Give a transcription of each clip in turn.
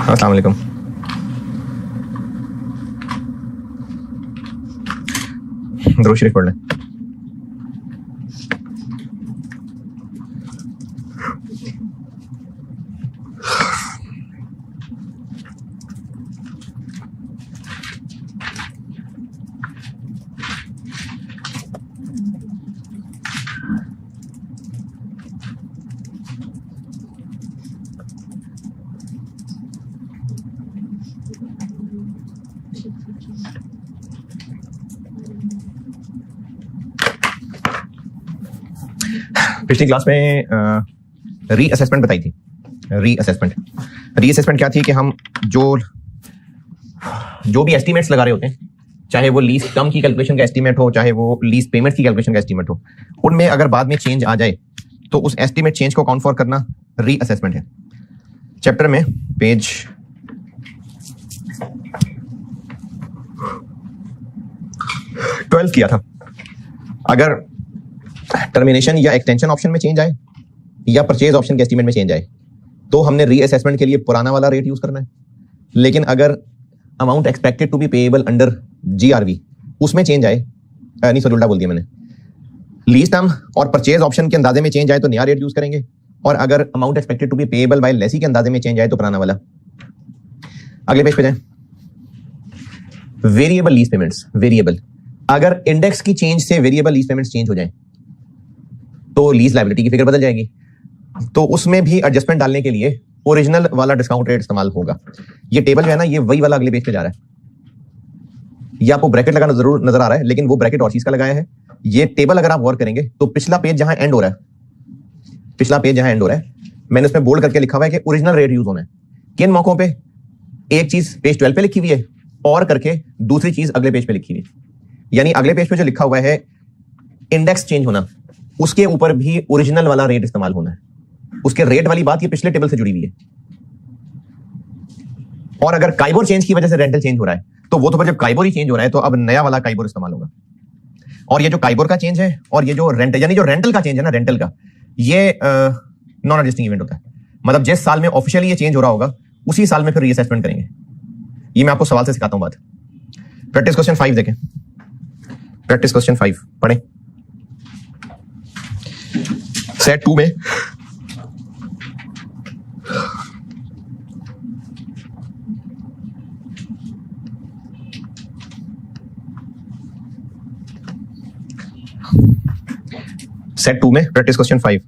अस्सलाम वालेकुम। दुरूद शरीफ पढ़ लें। पिछली क्लास में रीअसेसमेंट बताई थी। रीअसेसमेंट क्या थी कि हम जो भी एस्टीमेट्स लगा रहे होते हैं, चाहे वो लीज टर्म की कैलकुलेशन का एस्टीमेट हो, चाहे वो लीज पेमेंट की कैलकुलेशन का एस्टीमेट हो, उनमें अगर बाद में चेंज आ जाए तो उस एस्टीमेट चेंज को अकाउंट फॉर करना रीअसेसमेंट है। चैप्टर में पेज 12 किया था। अगर टर्मिनेशन या एक्सटेंशन ऑप्शन में चेंज आए या परचेज ऑप्शन के एस्टीमेट में चेंज आए तो हमने रीअसेसमेंट के लिए पुराना वाला रेट यूज करना है। लेकिन अगर amount expected to be payable under GRV उसमें चेंज आए, नहीं सॉरी उल्टा बोल दिया मैंने, लीज टर्म और परचेज ऑप्शन के अंदाजे में चेंज आए तो नया रेट यूज करेंगे, और अगर amount expected to be payable by lessee के अंदाजे में चेंज आए तो पुराना वाला। अगले पेज पे जाएं। Variable lease payments. वेरिएबल, अगर इंडेक्स की चेंज से वेरिएबल लीज पेमेंट्स चेंज हो जाए तो लीज लायबिलिटी की फिगर बदल जाएगी, तो उसमें भी एडजस्टमेंट डालने के लिए ओरिजिनल वाला डिस्काउंट रेट इस्तेमाल होगा। ये टेबल जो है ना, ये वही वाला अगले पेज पे जा रहा है। ये आपको ब्रैकेट लगाना जरूर नजर आ रहा है, लेकिन वो ब्रैकेट और चीज का लगाया है। ये टेबल अगर आप गौर करेंगे तो पिछला पेज जहां एंड हो रहा है, मैंने उसमें बोल्ड करके लिखा हुआ है कि ओरिजिनल रेट यूज होना है। किन मौकों पे? एक चीज पेज 12 पे लिखी हुई है और करके दूसरी चीज अगले पेज पे लिखी हुई है। यानी अगले पेज पे जो लिखा हुआ है इंडेक्स चेंज होना, उसके ऊपर भी ओरिजिनल वाला रेट इस्तेमाल होना है। उसके रेट वाली बात ये पिछले टेबल से जुड़ी हुई है। और अगर काइबोर चेंज की वजह से रेंटल चेंज हो रहा है तो वो तो फिर जब काइबोर ही चेंज हो रहा है तो अब नया वाला काइबोर इस्तेमाल होगा। और ये जो काइबोर का चेंज है और ये जो रेंटल, यानी जो रेंटल का चेंज है ना, रेंटल का ये नॉन एडजस्टिंग इवेंट होता है। मतलब जिस साल में ऑफिशियली ये चेंज हो रहा होगा उसी साल में फिर रीअसेसमेंट करेंगे। ये मैं आपको सवाल से सिखाता हूं बात। प्रैक्टिस क्वेश्चन 5 देखें। प्रैक्टिस क्वेश्चन 5 पढ़ें। सेट 2 में प्रैक्टिस क्वेश्चन 5।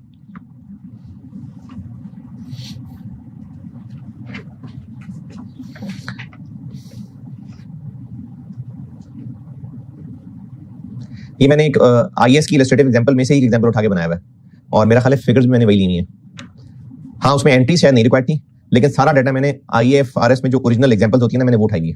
ये मैंने एक आईएएस की इलस्ट्रेटिव एग्जांपल में से एक एग्जांपल उठा के बनाया हुआ है और मेरा ख्याल है फिगर्स भी मैंने वही ली है। हाँ, उसमें एंट्री शायद नहीं रिक्वायर्ड थी, लेकिन सारा डाटा मैंने आईएफआरएस में जो ओरिजिनल एग्जांपल्स होती है ना, मैंने वो उठाई है।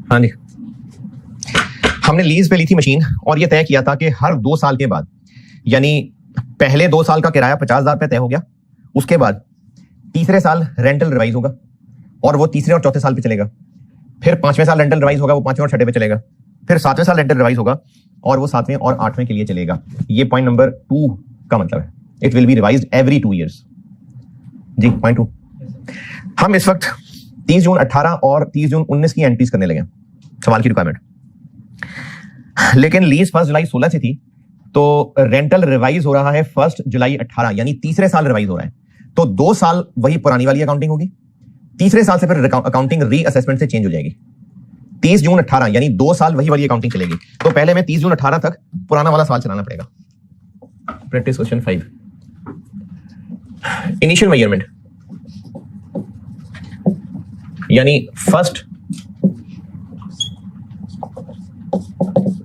हाँ जी, हमने लीज पे ली थी मशीन और ये तय किया था कि हर 2 साल के बाद, यानी पहले 2 साल का किराया 50,000 पे तय हो गया, उसके बाद तीसरे साल रेंटल रिवाइज होगा और वो तीसरे और चौथे साल पे चलेगा, फिर 5वें साल रेंटल रिवाइज होगा, वो 5वें और 6ठे पे चलेगा, फिर 7वें साल रेंटल रिवाइज होगा और वो 7वें और 8वें के लिए चलेगा। ये पॉइंट नंबर 2 का मतलब है, it will be revised every 2 years. जी, पॉइंट 2। हम इस वक्त 30 जून 18 और 30 जून 19 की एंट्रीज करने लगे सवाल की रिक्वायरमेंट, लेकिन लीज 1 जुलाई 16 से थी तो रेंटल रिवाइज हो रहा है 1 जुलाई 18, यानी तीसरे साल रिवाइज हो रहा है। तो 2 साल वही पुरानी वाली अकाउंटिंग होगी तीसरे साल से फिर अकाउंटिंग रीअसेसमेंट से चेंज हो जाएगी। 30 जून 18 यानी 2 साल वही वाली अकाउंटिंग चलेगी। तो पहले में 30 जून 18 तक पुराना वाला सवाल चलाना पड़ेगा। प्रैक्टिस क्वेश्चन 5, इनिशियल मेजरमेंट यानी 1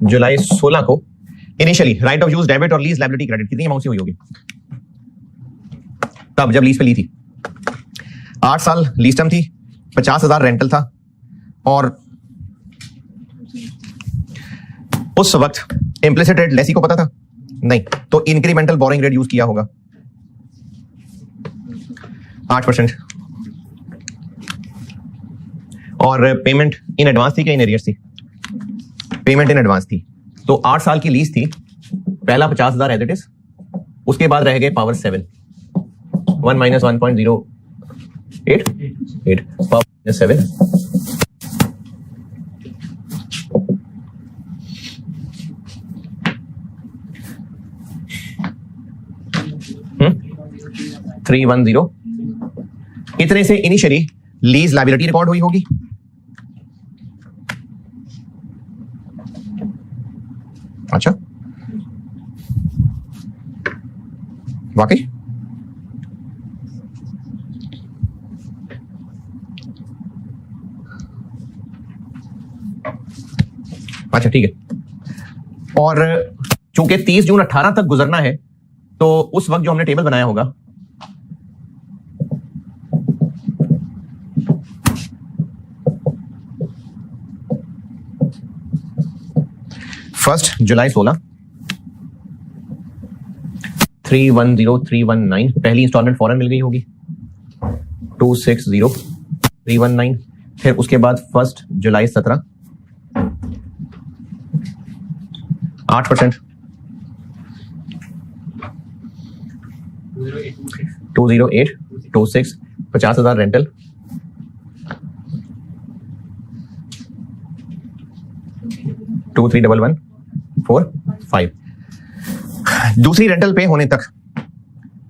जुलाई 16 को initially right of use debit और लीज लायबिलिटी क्रेडिट कितनी अमाउंट से हुई होगी तब जब लीज पे ली थी? 8 साल लीज टर्म थी, 50,000 रेंटल था और उस वक्त इम्प्लिसिट रेट लेसी को पता था नहीं, तो इंक्रीमेंटल बोरिंग रेट यूज किया होगा 8% और पेमेंट इन एडवांस थी क्या इन एरियर्स थी? पेमेंट इन एडवांस थी। तो 8 साल की लीज थी, पहला 50,000 एज इट इज, उसके बाद रह गए पावर 7 1 minus 1.08 पावर 7 310 इतने से इनिशियली लीज लायबिलिटी रिकॉर्ड हुई होगी। अच्छा वाकई अच्छा ठीक है। और चूंकि 30 जून 18 तक गुजरना है तो उस वक्त जो हमने टेबल बनाया होगा फर्स्ट जुलाई 16 310,319 पहली इंस्टॉलमेंट फौरन मिल गई होगी 260,319। फिर उसके बाद 1 जुलाई 17 8% 20826 50,000 रेंटल 231145। दूसरी रेंटल पे होने तक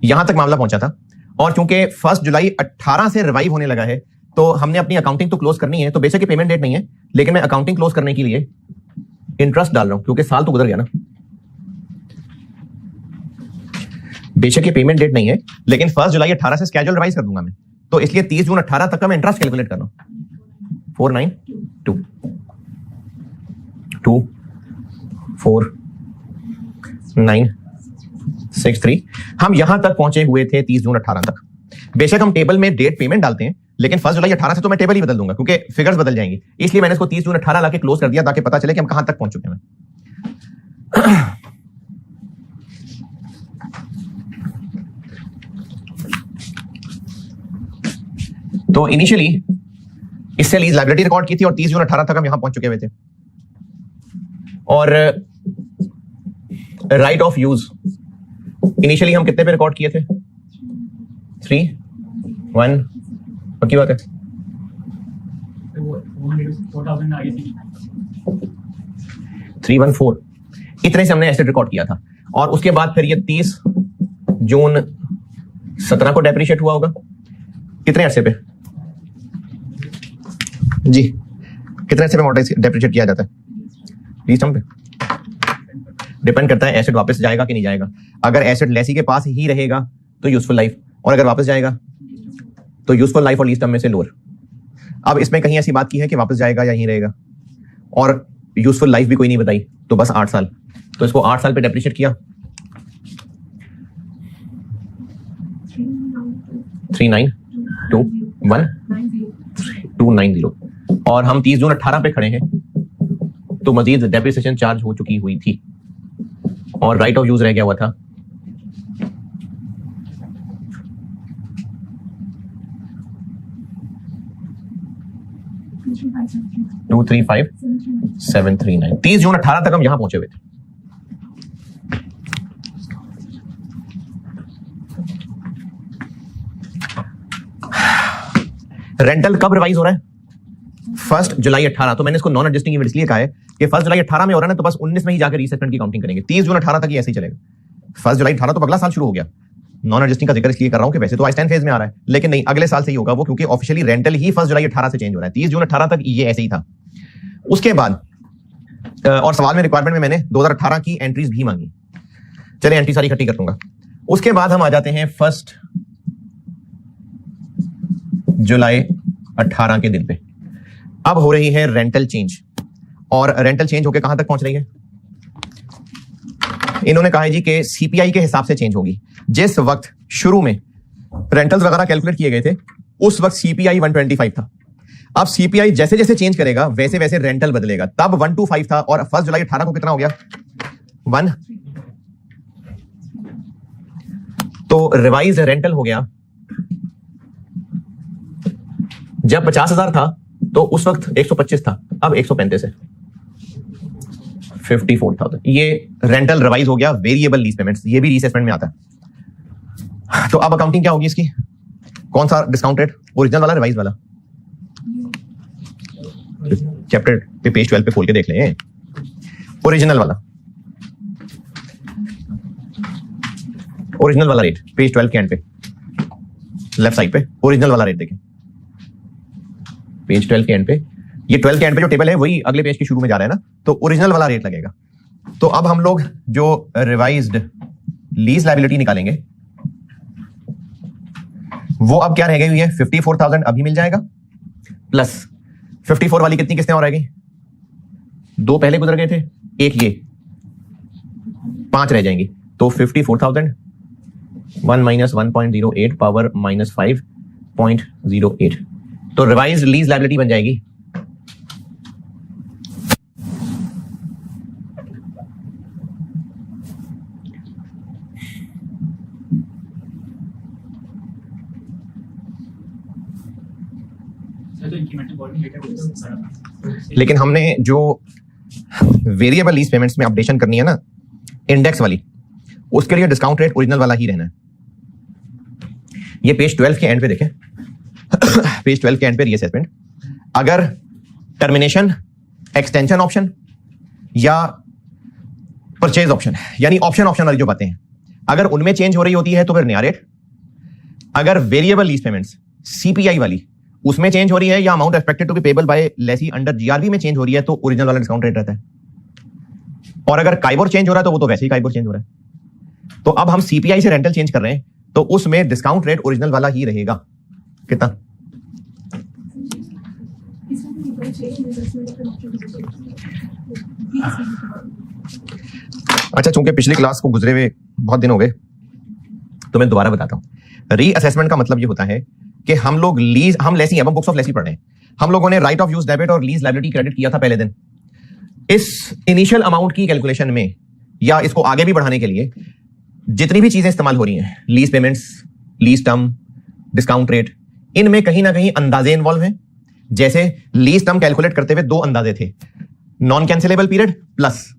यहां तक मामला पहुंचा था और चूंकि 1 जुलाई 18 से रिवाइव होने लगा है तो हमने अपनी अकाउंटिंग तो क्लोज करनी है। तो बेशक ये पेमेंट डेट नहीं है लेकिन मैं अकाउंटिंग क्लोज करने के लिए इंटरेस्ट डाल रहा हूं क्योंकि साल तो गुजर गया ना। बेशक ये पेमेंट डेट नहीं है लेकिन 1 जुलाई 18 से स्केड्यूल रिवाइज कर दूंगा मैं, तो इसलिए 30 जून 18 तक का मैं इंटरेस्ट कैलकुलेट कर रहा हूं 4922496 हम यहां तक पहुंचे हुए थे 30 जून 18 तक। बेशक हम टेबल में डेट पेमेंट डालते हैं लेकिन 1 जुलाई 18 से तो मैं टेबल ही बदल दूंगा क्योंकि फिगर्स बदल जाएंगे, इसलिए मैंने इसको 30 जून 18 लाके क्लोज कर दिया ताकि पता चले कि हम कहां तक पहुंच चुके हैं। तो इनिशियली इससे लीज लायबिलिटी रिकॉर्ड की थी और 30 जून 18 तक हम यहां पहुंच चुके हुए थे। और राइट ऑफ यूज इनिशियली हम कितने पे रिकॉर्ड किए थे? 3 1 पक्की बात है 314 इतने से हमने एसेट रिकॉर्ड किया था और उसके बाद फिर ये 30 जून 17 को डेप्रिशिएट हुआ होगा कितने अरसे पे जी? कितने अरसे पे अमॉर्टाइज डेप्रिशिएट किया जाता है लीज टर्म पे? डिपेंड करता है एसेट वापस जाएगा कि नहीं जाएगा। अगर एसेट लेसी के पास ही रहेगा तो यूजफुल लाइफ, और अगर वापस जाएगा तो यूजफुल लाइफ और लीज टर्म में से लोअर। अब इसमें कहीं ऐसी बात की है कि वापस जाएगा या यहीं रहेगा, और यूजफुल लाइफ भी कोई नहीं बताई, तो बस 8 साल। तो इसको 8 साल पे डेप्रिशिएट किया 3921290 और हम 30 जून 18 पे खड़े हैं तो मजीद डेप्रिसिएशन चार्ज हो चुकी हुई थी और राइट ऑफ यूज रह गया हुआ था 235,739। 30 जून 18 तक हम यहां पहुंचे हुए थे। रेंटल कब रिवाइज हो रहा है? 1 जुलाई 18। तो मैंने इसको नॉन एडजस्टिंग इवेंट इसलिए कहा है कि 1 जुलाई 18 में हो रहा है ना, तो बस 19 में ही जाकर रीसेटमेंट की काउंटिंग करेंगे। 30 जून 18 तक ही ऐसे ही चलेगा। 1 जुलाई 18 तो अगला साल शुरू हो गया, नॉन एडजस्टिंग का जिक्र इसलिए कर रहा हूं कि वैसे तो आई स्टैंड फेज में आ रहा है, लेकिन नहीं, अगले साल से ही होगा वो, क्योंकि ऑफिशियली रेंटल ही 1 जुलाई 18 से चेंज हो रहा है। 30 जून 18 तक ये ऐसे ही था। उसके बाद और सवाल में रिक्वायरमेंट में मैंने 2018 की एंट्रीज भी मांगी। चले एंट्री सारी इकट्ठी कर दूंगा। उसके बाद हम आ जाते हैं 1 जुलाई 18 के दिन पे। अब हो रही है रेंटल चेंज, और रेंटल चेंज होके कहां तक पहुंच रही है? इन्होंने कहा है जी कि सीपीआई के हिसाब से चेंज होगी। जिस वक्त शुरू में रेंटल्स वगैरह कैलकुलेट किए गए थे उस वक्त सीपीआई 125 था। अब सीपीआई जैसे जैसे चेंज करेगा वैसे वैसे रेंटल बदलेगा। तब 125 था और 1 जुलाई 18 को कितना हो गया? 1। तो रिवाइज रेंटल हो गया, जब 50,000 था तो उस वक्त 125 था, अब 135 है, 54,000। ये रेंटल रिवाइज हो गया। वेरिएबल लीज पेमेंट्स, ये भी रीअसेसमेंट में आता है। तो अब अकाउंटिंग क्या होगी इसकी? कौन सा डिस्काउंट रेट? ओरिजिनल वाला, रिवाइज वाला? चैप्टर पे पेज 12 पे खोल के देख लें। ओरिजिनल वाला, ओरिजिनल वाला रेट पेज 12 के एंड पे लेफ्ट साइड पे ओरिजिनल वाला रेट देखें। पेज 12 के एंड पे, ये 12 के एंड पे जो टेबल है वही अगले पेज के शुरू में जा रहा है ना, तो ओरिजिनल वाला रेट लगेगा। तो अब हम लोग जो रिवाइज्ड लीज लायबिलिटी निकालेंगे वो अब क्या रह गई हुई है? 54,000 अभी मिल जाएगा, प्लस 54 वाली कितनी किस्तें और रह गई? 2 पहले गुजर गए थे, 1 ये, 5 रह जाएंगी। तो 54,000 1 - 1.08 पावर -5.08, तो रिवाइज्ड लीज लायबिलिटी बन जाएगी लेकिन हमने जो वेरिएबल लीज पेमेंट्स में अपडेशन करनी है ना, इंडेक्स वाली, उसके लिए डिस्काउंट रेट ओरिजिनल वाला ही रहना है। ये पेज 12 के एंड पे देखें। पेज 12 के एंड पे रीअसेसमेंट, अगर टर्मिनेशन, एक्सटेंशन ऑप्शन या परचेज ऑप्शन, यानी ऑप्शन वाली जो बातें हैं, अगर उनमें चेंज हो रही होती है तो फिर नया रेट। अगर वेरिएबल लीज पेमेंट्स सीपीआई वाली उसमें चेंज हो रही है या amount expected to be payable by lessee under GRB में चेंज हो रही है तो ओरिजिनल वाला डिस्काउंट रेट रहता है। और अगर काइबोर चेंज हो रहा है तो वो तो वैसे ही काइबोर चेंज हो रहा है। तो अब हम सीपीआई से रेंटल चेंज कर रहे हैं तो उसमें डिस्काउंट रेट ओरिजिनल वाला ही रहेगा। कितना? अच्छा, चूंकि पिछली क्लास को गुजरे हुए बहुत दिन हो गए तो मैं दोबारा बताता हूं। रीअसेसमेंट का मतलब ये होता है कि हम लोग लीज, हम लेसी हैं, हम बुक्स ऑफ लेसी पढ़ रहे हैं। हम लोगों ने राइट ऑफ यूज डेबिट और लीज लायबिलिटी क्रेडिट किया था पहले दिन। इस इनिशियल अमाउंट की कैलकुलेशन में या इसको आगे भी बढ़ाने के लिए जितनी भी चीजें इस्तेमाल हो रही हैं, lease payments, lease term, discount rate, इनमें कहीं ना कहीं अंदाजे इन्वॉल्व हैं। जैसे लीज टर्म कैलकुलेट करते हुए 2 अंदाजे थे, non cancellable period plus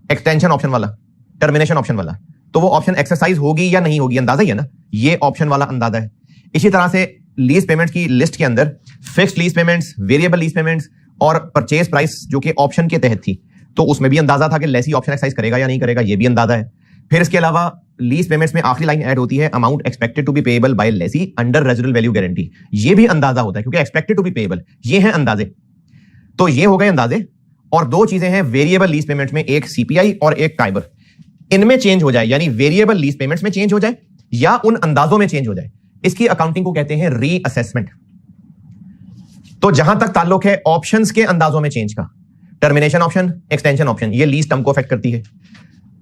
extension option वाला, टर्मिनेशन ऑप्शन वाला। तो वो ऑप्शन एक्सरसाइज होगी या नहीं होगी, अंदाजा ही है ना, ये ऑप्शन वाला अंदाजा है। इसी तरह से लीज पेमेंट्स की लिस्ट के अंदर fixed lease payments, variable lease payments और परचेज प्राइस जो कि ऑप्शन के तहत थी, तो उसमें भी अंदाजा था कि लेसी ऑप्शन एक्सरसाइज करेगा या नहीं करेगा, ये भी अंदाजा है। फिर इसके अलावा लीज पेमेंट्स में आखिरी लाइन ऐड होती है, amount expected to be payable by lessee under residual value guarantee. ये भी अंदाजा होता है क्योंकि एक्सपेक्टेड टू बी पेएबल, ये हैं अंदाजे। तो ये हो गए अंदाजे। और 2 चीजें हैं वेरिएबल लीज पेमेंट्स में, एक सीपीआई और एक काइबर। इनमें चेंज हो जाए, यानी वेरिएबल लीज पेमेंट्स में चेंज हो जाए या उन अंदाजों में चेंज हो जाए, इसकी अकाउंटिंग को कहते हैं रीअसेसमेंट। तो जहां तक ताल्लुक है ऑप्शंस के अंदाजों में चेंज का, टर्मिनेशन ऑप्शन, एक्सटेंशन ऑप्शन, ये लीज टर्म को अफेक्ट करती है।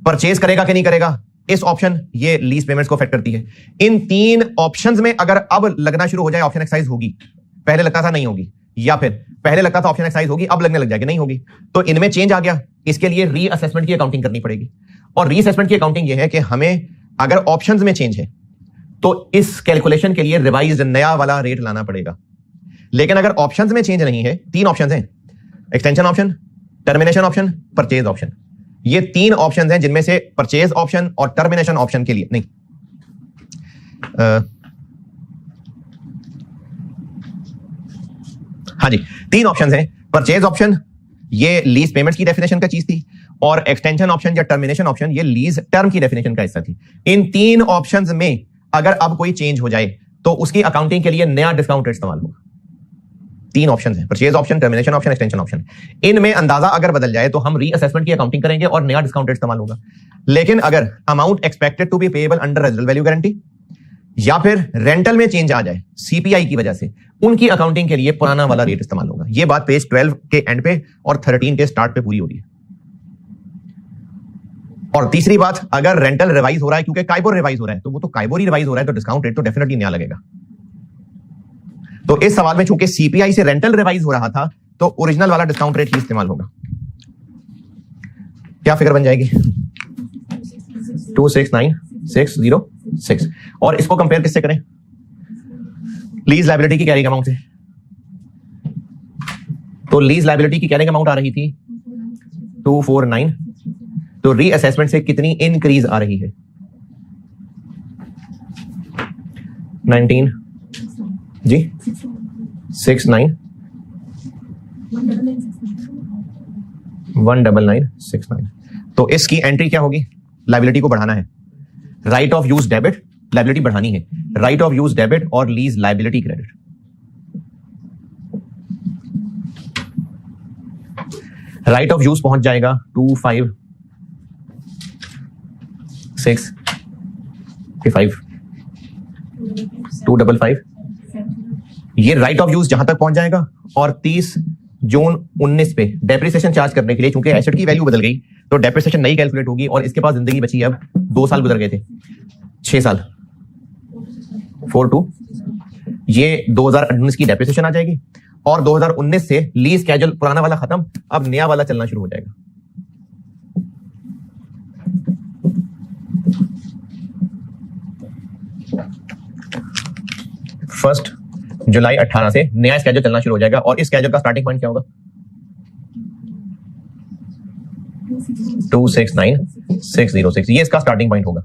परचेज करेगा कि नहीं करेगा इस ऑप्शन, ये लीज पेमेंट्स को अफेक्ट करती है। इन 3 ऑप्शंस में अगर अब लगना शुरू हो जाए ऑप्शन एक्सरसाइज होगी, पहले लगता था नहीं होगी, या फिर पहले लगता था ऑप्शन एक्सरसाइज होगी अब लगने लग जाएगी नहीं होगी, तो इनमें चेंज आ गया, इसके लिए रीअसेसमेंट की अकाउंटिंग करनी पड़ेगी। और रीअसेसमेंट की अकाउंटिंग ये है कि हमें अगर ऑप्शंस में चेंज है तो इस कैलकुलेशन के लिए रिवाइज्ड नया वाला रेट लाना पड़ेगा। लेकिन अगर ऑप्शंस में चेंज नहीं है, 3 ऑप्शंस हैं, extension option, termination option, purchase option, ये 3 ऑप्शंस हैं जिनमें से परचेज ऑप्शन और टर्मिनेशन ऑप्शन के लिए नहीं, हाँ जी 3 ऑप्शंस हैं। परचेज ऑप्शन ये लीज पेमेंट्स की डेफिनेशन का चीज थी, और एक्सटेंशन ऑप्शन या टर्मिनेशन ऑप्शन ये लीज टर्म की डेफिनेशन का हिस्सा थी। इन 3 ऑप्शंस में अगर अब कोई चेंज हो जाए तो उसकी अकाउंटिंग के लिए नया डिस्काउंट रेट इस्तेमाल होगा। 3 ऑप्शन है, purchase option, termination option, extension option. इनमें अंदाजा अगर बदल जाए तो हम रीअसेसमेंट की अकाउंटिंग करेंगे और नया डिस्काउंट रेट इस्तेमाल होगा। लेकिन अगर amount expected to be payable under residual value guarantee या फिर रेंटल में चेंज आ जाए सीपीआई की वजह से, उनकी अकाउंटिंग के लिए पुराना वाला रेट इस्तेमाल होगा। यह बात पेज 12 के एंड पे और 13 के स्टार्ट पे पूरी हो रही है। और तीसरी बात, अगर रेंटल रिवाइज हो रहा है क्योंकि काइबोर रिवाइज हो रहा है, तो वो तो काइबोर ही रिवाइज हो रहा है, तो डिस्काउंट रेट तो डेफिनेटली नया लगेगा। तो इस सवाल में चूंकि सीपीआई से रेंटल रिवाइज हो रहा था तो ओरिजिनल वाला डिस्काउंट रेट ही इस्तेमाल होगा। क्या फिगर बन जाएगी? 269606। और इसको कंपेयर किससे करें? लीज लायबिलिटी की कैरिंग अमाउंट से। तो लीज लायबिलिटी की कैरिंग अमाउंट आ रही थी 249, तो रीअसेसमेंट से कितनी इंक्रीज आ रही है? 19 जी 69 19969। तो इसकी एंट्री क्या होगी? लायबिलिटी को बढ़ाना है, right of use debit, liability बढ़ानी है, राइट ऑफ यूज डेबिट और lease liability credit. Right of use पहुंच जाएगा 25655 255। ये राइट ऑफ यूज जहां तक पहुंच जाएगा। और 30 जून 19 पे डेप्रिसिएशन चार्ज करने के लिए, चूंकि एसेट की वैल्यू बदल गई तो डेप्रिसिएशन नहीं कैलकुलेट होगी और इसके पास जिंदगी बची है अब 2 साल गुजर गए थे, 6 साल 42। ये 2019 की डेप्रिसिएशन आ जाएगी और 2019 से लीज स्केड्यूल पुराना वाला खत्म, अब नया वाला चलना शुरू हो जाएगा। फर्स्ट जुलाई 18 से नया स्केड्यूल चलना शुरू हो जाएगा और इस स्केड्यूल का स्टार्टिंग पॉइंट क्या होगा? 269606। ये इसका स्टार्टिंग पॉइंट होगा।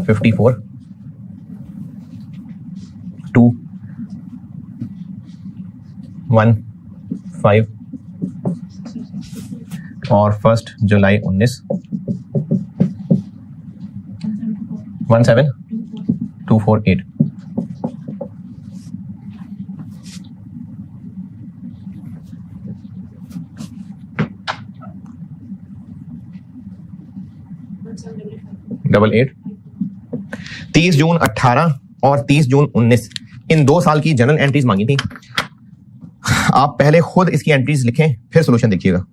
54 2 1 5 और 1 जुलाई 19 17248। डबल 8। 30 जून 18 और 30 जून 19 इन 2 साल की जनरल एंट्रीज मांगी थी। आप पहले खुद इसकी एंट्रीज लिखें, फिर सोल्यूशन देखिएगा,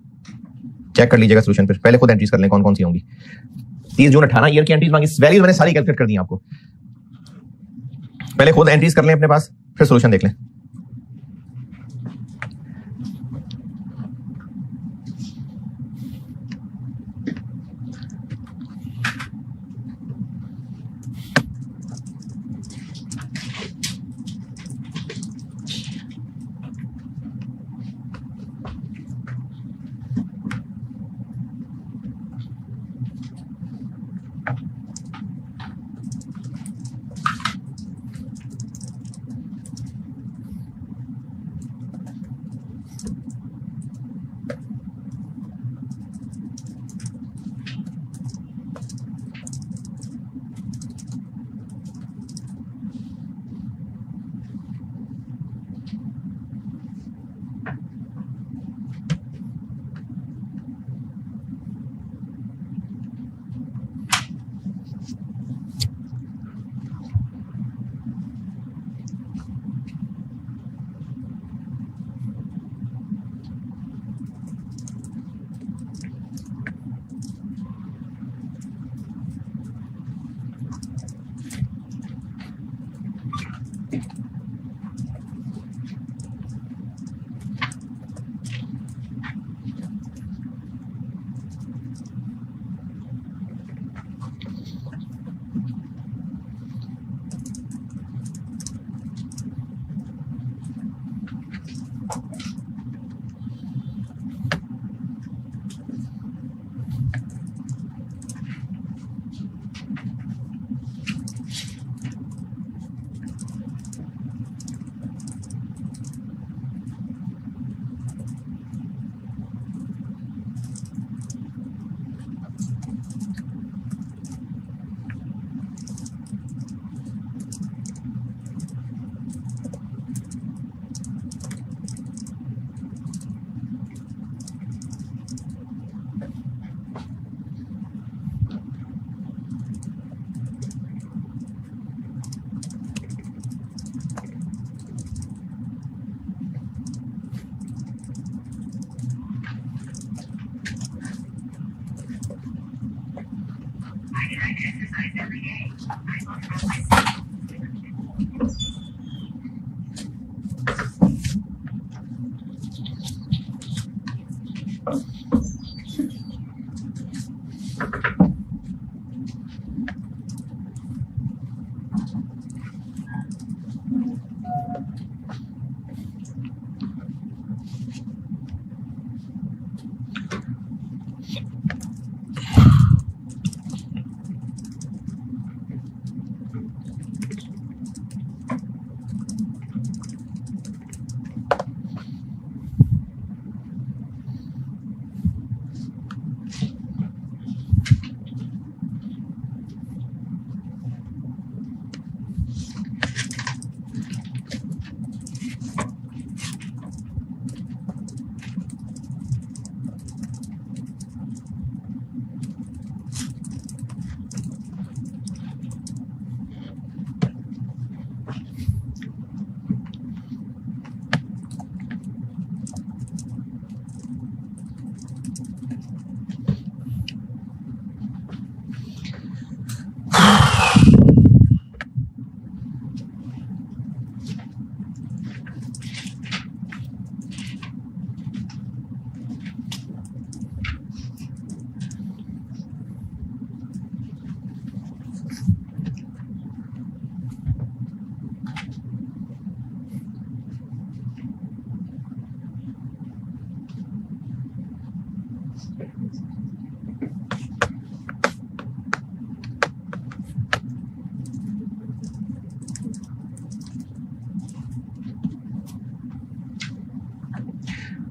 चेक कर लीजिएगा सोल्यूशन, फिर पहले खुद एंट्रीज कर लें कौन कौन सी होंगी। 30 जून 18 ईयर की एंट्रीज मांगी, वैल्यूज मैंने सारी कैलकुलेट कर दी आपको। पहले खुद एंट्रीज कर लें अपने पास, फिर सोल्यूशन देख लें।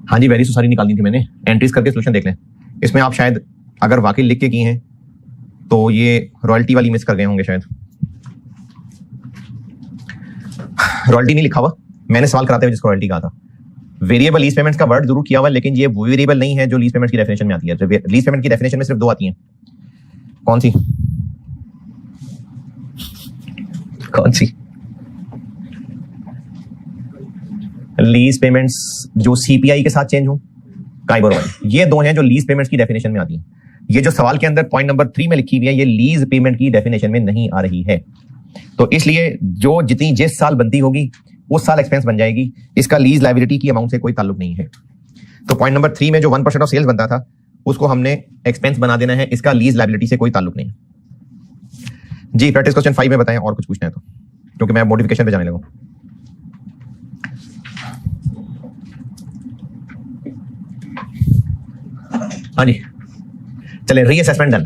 हाँ जी, वैल्यूज तो सारी निकालनी थी मैंने, एंट्रीज करके सोल्यूशन देख लें। इसमें आप शायद अगर वाकई लिख के की हैं तो ये रॉयल्टी वाली मिस कर गए होंगे शायद। रॉयल्टी नहीं लिखा हुआ, मैंने सवाल कराते हुए जिसको रॉयल्टी कहा था। वेरिएबल लीज पेमेंट्स का वर्ड जरूर किया हुआ, लेकिन ये वो वेरिएबल नहीं है जो लीज पेमेंट की डेफिनेशन में आती है। लीज पेमेंट की डेफिनेशन में सिर्फ दो आती हैं। कौन सी कौन सी? लीज पेमेंट्स जो सीपीआई के साथ चेंज हो, काइबर वाली, ये दो हैं जो लीज पेमेंट्स की डेफिनेशन में आती हैं। ये जो सवाल के अंदर पॉइंट नंबर 3 में लिखी हुई है, ये लीज पेमेंट की डेफिनेशन में नहीं आ रही है। तो इसलिए जो जितनी जिस साल बनती होगी उस साल एक्सपेंस बन जाएगी, इसका लीज लायबिलिटी की अमाउंट से कोई ताल्लुक नहीं है। तो पॉइंट नंबर 3 में जो 1% ऑफ सेल्स बनता था उसको हमने एक्सपेंस बना देना है, इसका लीज लायबिलिटी से कोई ताल्लुक नहीं। जी प्रैक्टिस क्वेश्चन 5 में बताएं और कुछ पूछना है तो, क्योंकि मैं मॉडिफिकेशन पे जाने लगा। हाँ जी चले, रीअसेसमेंट डन।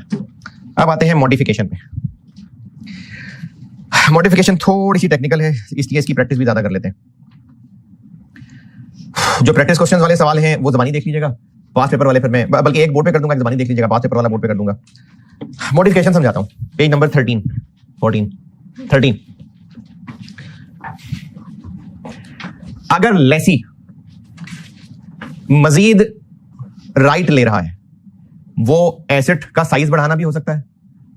अब आते हैं मॉडिफिकेशन पे। मॉडिफिकेशन थोड़ी सी टेक्निकल है, इसलिए इसकी प्रैक्टिस भी ज्यादा कर लेते हैं। जो प्रैक्टिस क्वेश्चन वाले सवाल हैं वो जबानी देख लीजिएगा, पास पेपर वाले फिर मैं बल्कि एक बोर्ड पे कर दूंगा, जबानी देख लीजिएगा, पास पेपर वाला बोर्ड पे कर दूंगा। मॉडिफिकेशन समझाता हूं, पेज नंबर 13 14 13। अगर लेसी मजीद राइट ले रहा है, वो एसेट का साइज बढ़ाना भी हो सकता है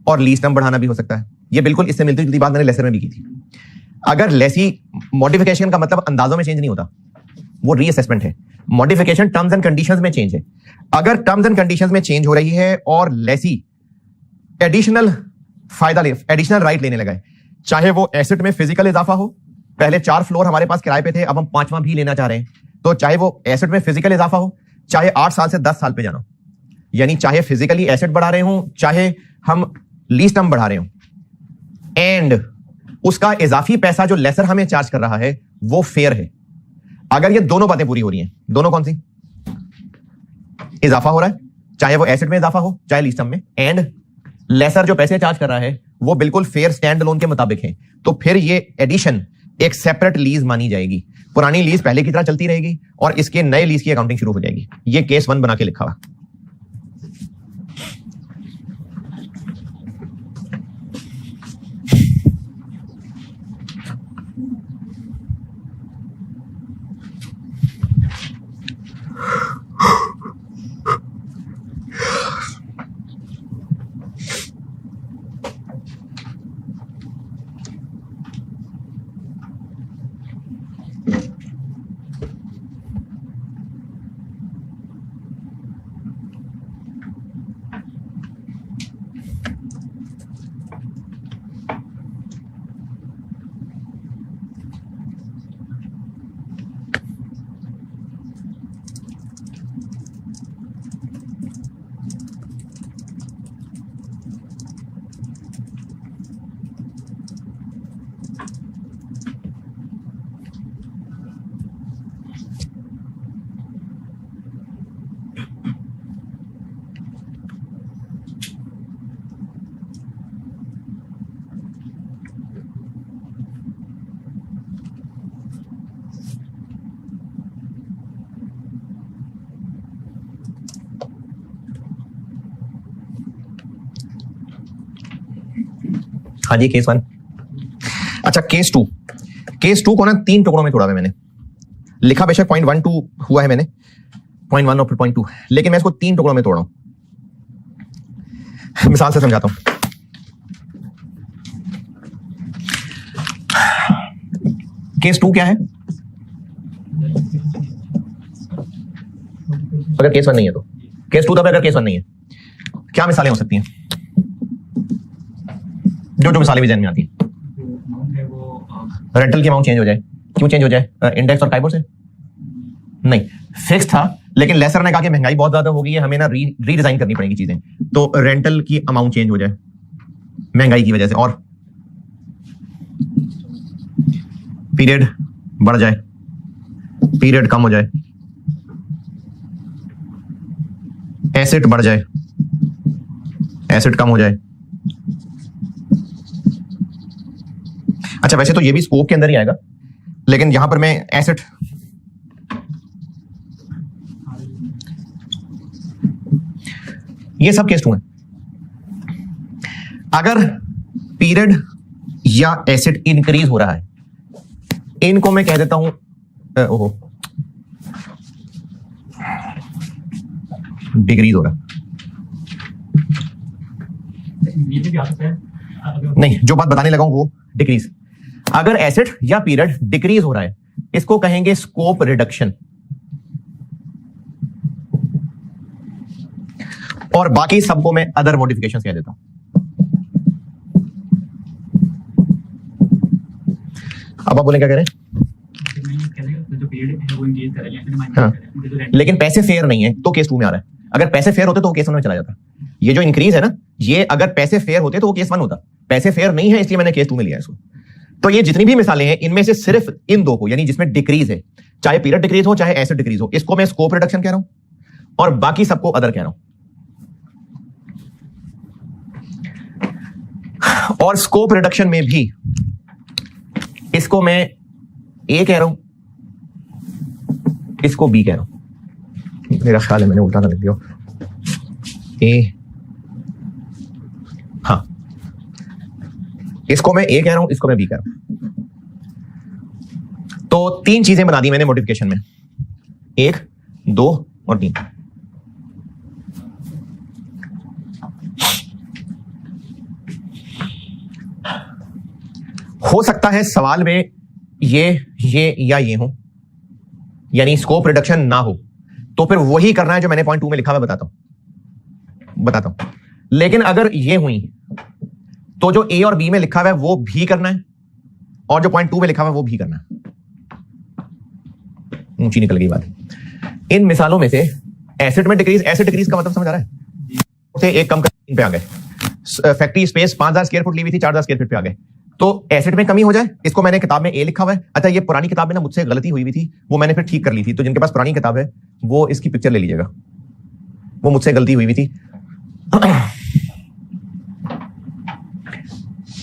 और लीज टर्म बढ़ाना भी हो सकता है। ये बिल्कुल इससे मिलती जुलती बात मैंने लेसर में भी की थी। अगर लेसी मॉडिफिकेशन का मतलब अंदाजों में चेंज नहीं होता, वो रीअसेसमेंट है। मॉडिफिकेशन टर्म्स एंड कंडीशंस में चेंज है। अगर टर्म्स एंड कंडीशंस में चेंज हो रही है और लेसी एडिशनल फायदा एडिशनल राइट लेने लगा है, चाहे वो एसेट में फिजिकल इजाफा हो, पहले 4 फ्लोर हमारे पास किराए पे थे, अब हम 5वां भी लेना चाह रहे हैं, तो चाहे वो एसेट में फिजिकल इजाफा हो, चाहे 8 साल से 10 साल पे जाना, यानी चाहे फिजिकली एसेट बढ़ा रहे हो, चाहे हम लीज टर्म बढ़ा रहे हो, एंड उसका इजाफी पैसा जो लेसर हमें चार्ज कर रहा है वो फेयर है। अगर ये दोनों बातें पूरी हो रही हैं, दोनों कौन सी? इजाफा हो रहा है, चाहे वो एसेट में इजाफा हो चाहे लीज टर्म में, एंड लेसर जो पैसे चार्ज कर रहा है वो बिल्कुल फेयर स्टैंड लोन के मुताबिक है, तो फिर ये एडिशन एक सेपरेट लीज मानी जाएगी। पुरानी लीज पहले की तरह चलती रहेगी और इसके नए लीज की अकाउंटिंग शुरू हो जाएगी। ये केस 1 बना के लिखा हुआ। हाँ जी, केस 1। अच्छा, केस 2। केस 2 को ना 3 टुकड़ों में तोड़ा है मैंने। लिखा बेशक 0.12 हुआ है मैंने, 0.1 और फिर 0.2, लेकिन मैं इसको 3 टुकड़ों में तोड़ा हूं। मिसाल से समझाता हूं। केस 2 क्या है? अगर केस 1 नहीं है तो केस 2 तब अगर केस 1 नहीं है, क्या मिसालें हो सकती हैं? जो मिसालें भी ध्यान में आती हैं। रेंटल की अमाउंट चेंज हो जाए। क्यों चेंज हो जाए? इंडेक्स और काइबोर से नहीं, फिक्स था, लेकिन लेसर ने कहा कि महंगाई बहुत ज्यादा हो गई है, हमें ना रीडिजाइन करनी पड़ेगी चीजें, तो रेंटल की अमाउंट चेंज हो जाए महंगाई की वजह से, और पीरियड बढ़ जाए, पीरियड कम हो जाए, एसेट बढ़ जाए, एसेट कम हो जाए। अच्छा, वैसे तो ये भी स्कोप के अंदर ही आएगा, लेकिन यहां पर मैं एसेट, ये सब केस 2 है। अगर पीरियड या एसेट इंक्रीज हो रहा है, इनको मैं कह देता हूं डिक्रीज हो रहा नहीं, जो बात बताने लगा हूं वो डिक्रीज। अगर एसेट या पीरियड डिक्रीज हो रहा है, इसको कहेंगे स्कोप रिडक्शन, और बाकी सबको मैं अदर मॉडिफिकेशन कह देता हूं। अब आप बोले क्या कह रहे हैं? हाँ, लेकिन पैसे फेयर नहीं है तो केस 2 में आ रहा है। अगर पैसे फेयर होते तो वो केस 1 में चला जाता। ये जो इंक्रीज है ना, ये अगर पैसे फेयर होते तो वो केस 1 होता। पैसे फेयर नहीं है, इसलिए मैंने केस 2 में लिया इसको। तो ये जितनी भी मिसालें हैं, इनमें से सिर्फ इन 2 को, यानी जिसमें डिक्रीज है, चाहे पीरियड डिक्रीज हो चाहे एसेट डिक्रीज हो, इसको मैं स्कोप रिडक्शन कह रहा हूं, और बाकी सबको अदर कह रहा हूं। और स्कोप रिडक्शन में भी इसको मैं ए कह रहा हूं, इसको बी कह रहा हूं। मेरा ख्याल है मैंने उल्टा ना लिख दिया। ए, हाँ, इसको मैं ए कह रहा हूं, इसको मैं बी कह रहा हूं। तो 3 चीजें बना दी मैंने मॉडिफिकेशन में, 1, 2 और 3। हो सकता है सवाल में ये या ये हो, यानी स्कोप रिडक्शन ना हो, तो फिर वही करना है जो मैंने 0.2 में लिखा हुआ बताता हूं। लेकिन अगर ये हुई तो जो ए और बी में लिखा हुआ है वो भी करना है, और जो 0.2 में लिखा हुआ है वो भी करना है। ऊंची निकल गई बात। इन मिसालों में से एसिड में डिक्रीज, एसिड डिक्रीज का मतलब समझ आ रहा है? से एक कम कर 3 पे आ गए। फैक्ट्री स्पेस 5000 स्क्वायर फुट ली हुई थी, 4000 स्क्वायर फीट पे आ गए, तो एसिड में कमी हो जाए। इसको मैंने किताब में ए लिखा हुआ है। अच्छा, ये पुरानी किताब में ना मुझसे गलती हुई हुई थी, वो मैंने फिर ठीक कर ली थी। तो जिनके पास पुरानी किताब है वो इसकी पिक्चर ले लीजिएगा, वो मुझसे गलती हुई थी।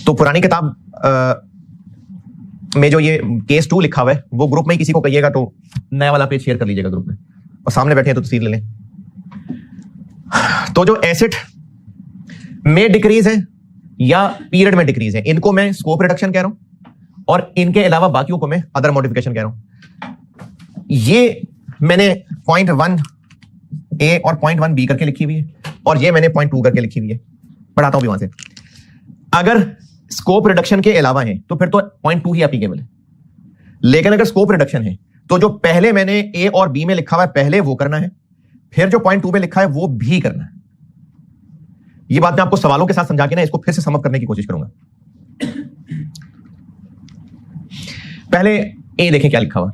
तो पुरानी किताब में जो ये केस 2 लिखा हुआ है, वो ग्रुप में ही किसी को कहिएगा तो नया वाला पेज शेयर कर लीजिएगा ग्रुप में, और सामने बैठे हैं तो तस्वीर ले लें। तो जो एसिड में डिक्रीज है या पीरियड में डिक्रीज है, इनको मैं स्कोप रिडक्शन कह रहा हूं, और इनके अलावा बाकियों को मैं अदर मॉडिफिकेशन कह रहा हूं। ये मैंने 0.1 ए और 0.1 बी करके लिखी हुई है, और ये मैंने 0.2 करके लिखी हुई है। पढ़ाता हूं भी वहां से। अगर स्कोप रिडक्शन के अलावा है तो फिर तो 0.2 ही एप्लीकेबल है, लेकिन अगर स्कोप रिडक्शन है तो जो पहले मैंने ए और बी में लिखा हुआ है पहले वो करना है, फिर जो 0.2 में लिखा है वो भी करना है। ये बात मैं आपको सवालों के साथ समझा के ना इसको फिर से समअप करने की कोशिश करूंगा। पहले ए देखें क्या लिखा हुआ।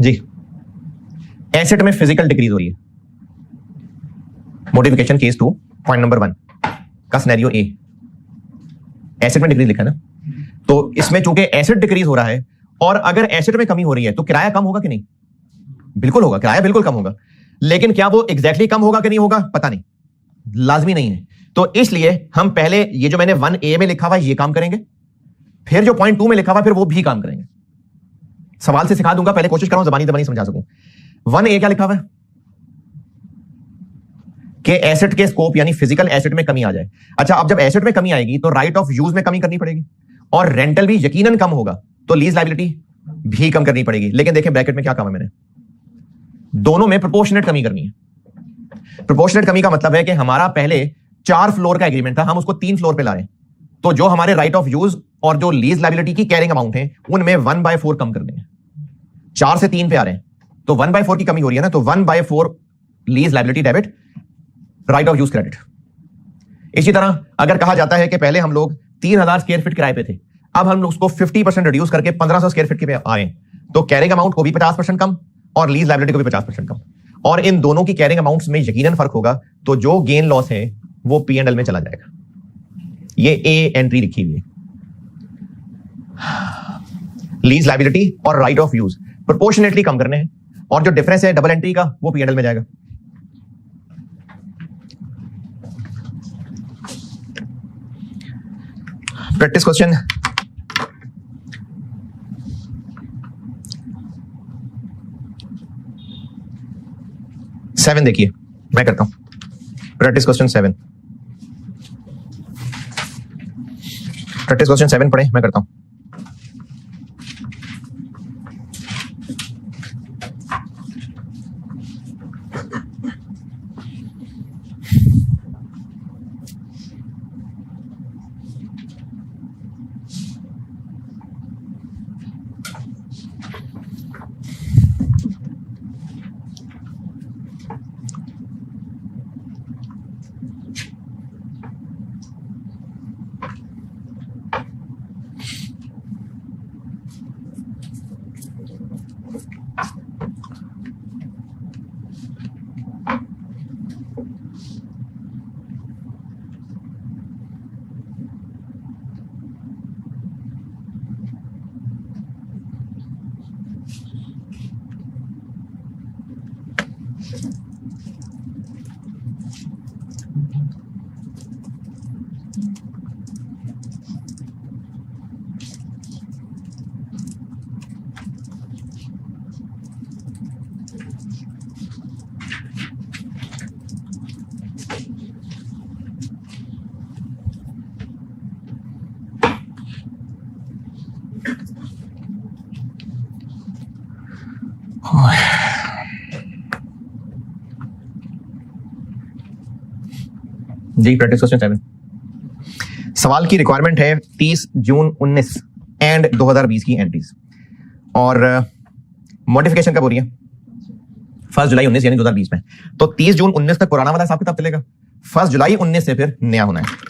जी, एसेट में फिजिकल डिक्रीज हो रही है। मॉडिफिकेशन केस 2 पॉइंट नंबर 1 का सिनेरियो ए, एसेट में डिक्रीज लिखा ना, तो इसमें चूंकि एसेट डिक्रीज हो रहा है, और अगर एसेट में कमी हो रही है तो किराया कम होगा कि नहीं? बिल्कुल होगा, किराया बिल्कुल कम होगा। लेकिन क्या वो एग्जैक्टली कम होगा कि नहीं होगा पता नहीं, लाजमी नहीं है। तो इसलिए हम पहले ये जो मैंने 1A में लिखा हुआ ये काम करेंगे, फिर जो 0.2 में लिखा हुआ फिर वो भी काम करेंगे। सवाल से सिखा दूंगा, पहले कोशिश कर रहा हूं जबानी समझा सकूं। 1A क्या लिखा हुआ है? कि एसेट के स्कोप यानी फिजिकल एसेट में कमी आ जाए। अच्छा, अब जब एसेट में कमी आएगी तो राइट ऑफ यूज में कमी करनी पड़ेगी, और रेंटल भी यकीनन कम होगा, तो लीज लायबिलिटी भी कम करनी पड़ेगी। लेकिन देखें ब्रैकेट में क्या कहा है मैंने, दोनों में प्रोपोर्शनेट कमी करनी है। प्रोपोर्शनेट कमी का मतलब है कि हमारा पहले 4 फ्लोर का एग्रीमेंट था, हम उसको 3 फ्लोर पे ला रहे हैं, तो जो हमारे राइट ऑफ यूज और जो लीज लायबिलिटी की कैरिंग अमाउंट है उनमें 1/4 कम कर देंगे। 4 से 3 पे आ रहे हैं तो 1/4 की कमी हो रही है ना, तो 1/4 lease liability debit, right of use credit. इसी तरह अगर कहा जाता है कि पहले हम लोग 3000 स्क्वायर फीट किराए पे थे, अब हम लोग उसको 50% रिड्यूस करके 1500 स्क्वायर फीट के पे आ रहे हैं, तो कैरिंग अमाउंट को भी 50% कम और लीज लायबिलिटी को भी 50% कम, और इन दोनों की कैरिंग अमाउंट्स में यकीनन फर्क होगा, तो जो गेन लॉस है वो P&L में चला जाएगा। ये ए एंट्री लिखी हुई है। लीज लायबिलिटी और राइट ऑफ यूज प्रोपोर्शनेटली कम करने हैं, और जो डिफरेंस है डबल एंट्री का वो P&L में जाएगा। प्रैक्टिस क्वेश्चन 7 देखिए, मैं करता हूं प्रैक्टिस क्वेश्चन 7। प्रैक्टिस क्वेश्चन 7 पढ़े, मैं करता हूं। जी प्रैक्टिस क्वेश्चन 7 सवाल की रिक्वायरमेंट है 30 जून 19 एंड 2020 की एंट्रीज, और मॉडिफिकेशन कब हो रही है 1 जुलाई 19 यानी 2020 में, तो 30 जून 19 तक पुराना वाला हिसाब किताब चलेगा, 1 जुलाई 19 से फिर नया होना है।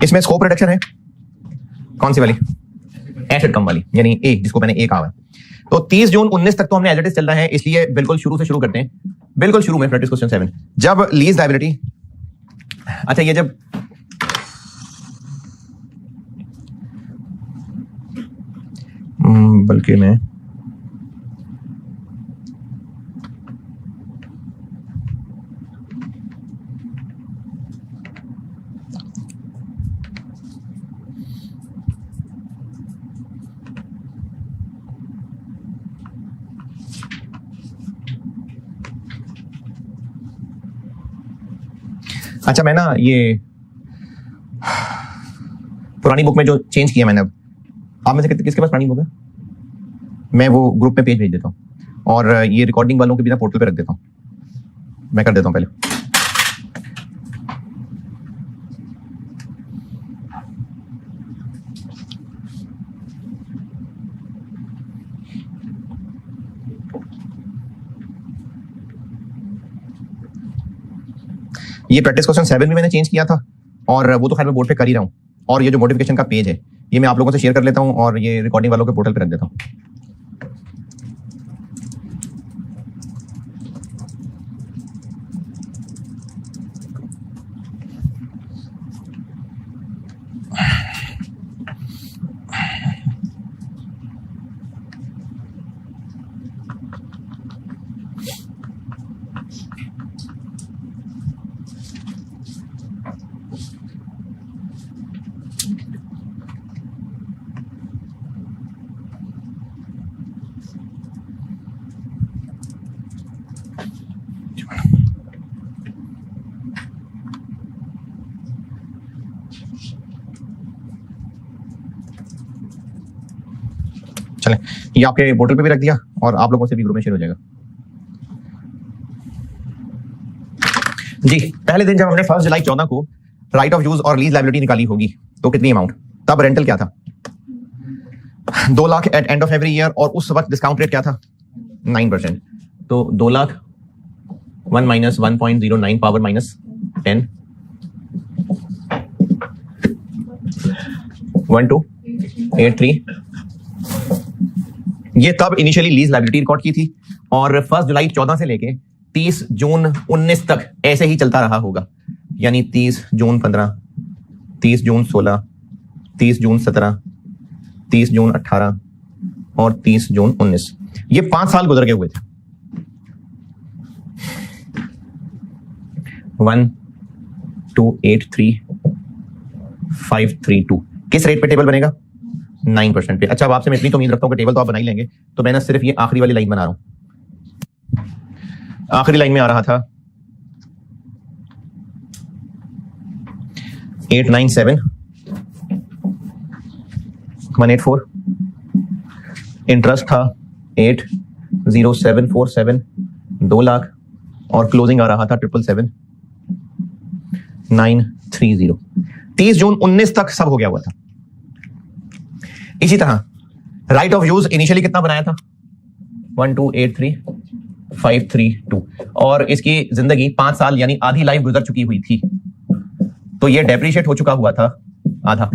इसमें स्कोप रिडक्शन है, कौन सी वाली, एसेट कम वाली, यानी ए, जिसको मैंने ए कहा है। तो 30 जून 19 तक तो हमने एज इट इज चल रहा है, इसलिए बिल्कुल शुरू से शुरू करते हैं, बिल्कुल शुरू में प्रैक्टिस क्वेश्चन 7। जब लीज लायबिलिटी, अच्छा ये जब बल्कि मैं अच्छा, मैं ना ये पुरानी बुक में जो चेंज किया मैंने, अब आप में से किसके पास पुरानी बुक है, मैं वो ग्रुप में पेज भेज देता हूँ, और ये रिकॉर्डिंग वालों के बिना पोर्टल पे रख देता हूँ, मैं कर देता हूँ पहले। ये प्रैक्टिस क्वेश्चन 7 भी मैंने चेंज किया था, और वो तो खैर मैं बोर्ड पे कर ही रहा हूँ, और ये जो मॉडिफिकेशन का पेज है ये मैं आप लोगों से शेयर कर लेता हूँ, और ये रिकॉर्डिंग वालों के पोर्टल पे रख देता हूँ। चलें, ये आपके पोर्टल पे भी रख दिया और आप लोगों से भी ग्रुप में शेयर हो जाएगा। जी, पहले दिन जब हमने 1 जुलाई 14 को राइट ऑफ यूज और लीज लायबिलिटी निकाली होगी तो कितनी अमाउंट, तब रेंटल क्या था 2 lakh at end of every year, और उस वक्त डिस्काउंट रेट क्या था 9%। तो 2 लाख 1 माइनस 1.09 पावर माइनस 10 1283। ये तब इनिशियली लीज लायबिलिटी रिकॉर्ड की थी और 1 जुलाई 14 से लेके 30 जून 19 तक ऐसे ही चलता रहा होगा, यानी 30 जून 15, 30 जून 16, 30 जून 17, 30 जून 18 और 30 जून 19। ये 5 साल गुजर गए हुए थे। 1283532 किस रेट पे टेबल बनेगा 9% पे। अच्छा, अब आपसे मैं इतनी तो उम्मीद रखता हूं कि टेबल तो आप बना ही लेंगे, तो मैं ना सिर्फ ये आखिरी वाली लाइन बना रहा हूं। आखिरी लाइन में आ रहा था 897,184, इंटरेस्ट था 80747, 2 लाख, और क्लोजिंग आ रहा था 777,930। 30 जून 19 तक सब हो गया हुआ था। इसी तरह राइट ऑफ यूज इनिशियली कितना बनाया था 1283532, और इसकी जिंदगी 5 साल यानी आधी लाइफ गुजर चुकी हुई थी, तो ये डेप्रिशिएट हो चुका हुआ था आधा।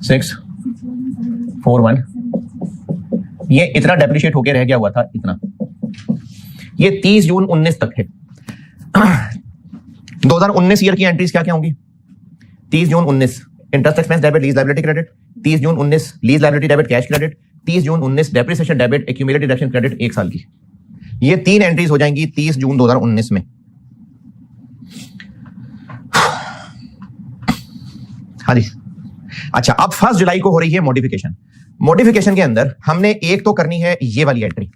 $641, ये इतना डेप्रिशिएट होके रह गया हुआ था इतना। ये 30 जून 19 तक है। 2019 ईयर की एंट्रीज क्या क्या होंगी 30 जून 19 interest expense debit lease liability credit, 30 जून 19 lease liability debit cash credit, 30 जून 19 depreciation debit accumulated deduction credit 1 साल की। ये 3 एंट्रीज हो जाएंगी 30 जून 2019 में। हाँ जी, अच्छा, अब 1 जुलाई को हो रही है मॉडिफिकेशन। मॉडिफिकेशन के अंदर हमने एक तो करनी है ये वाली एंट्री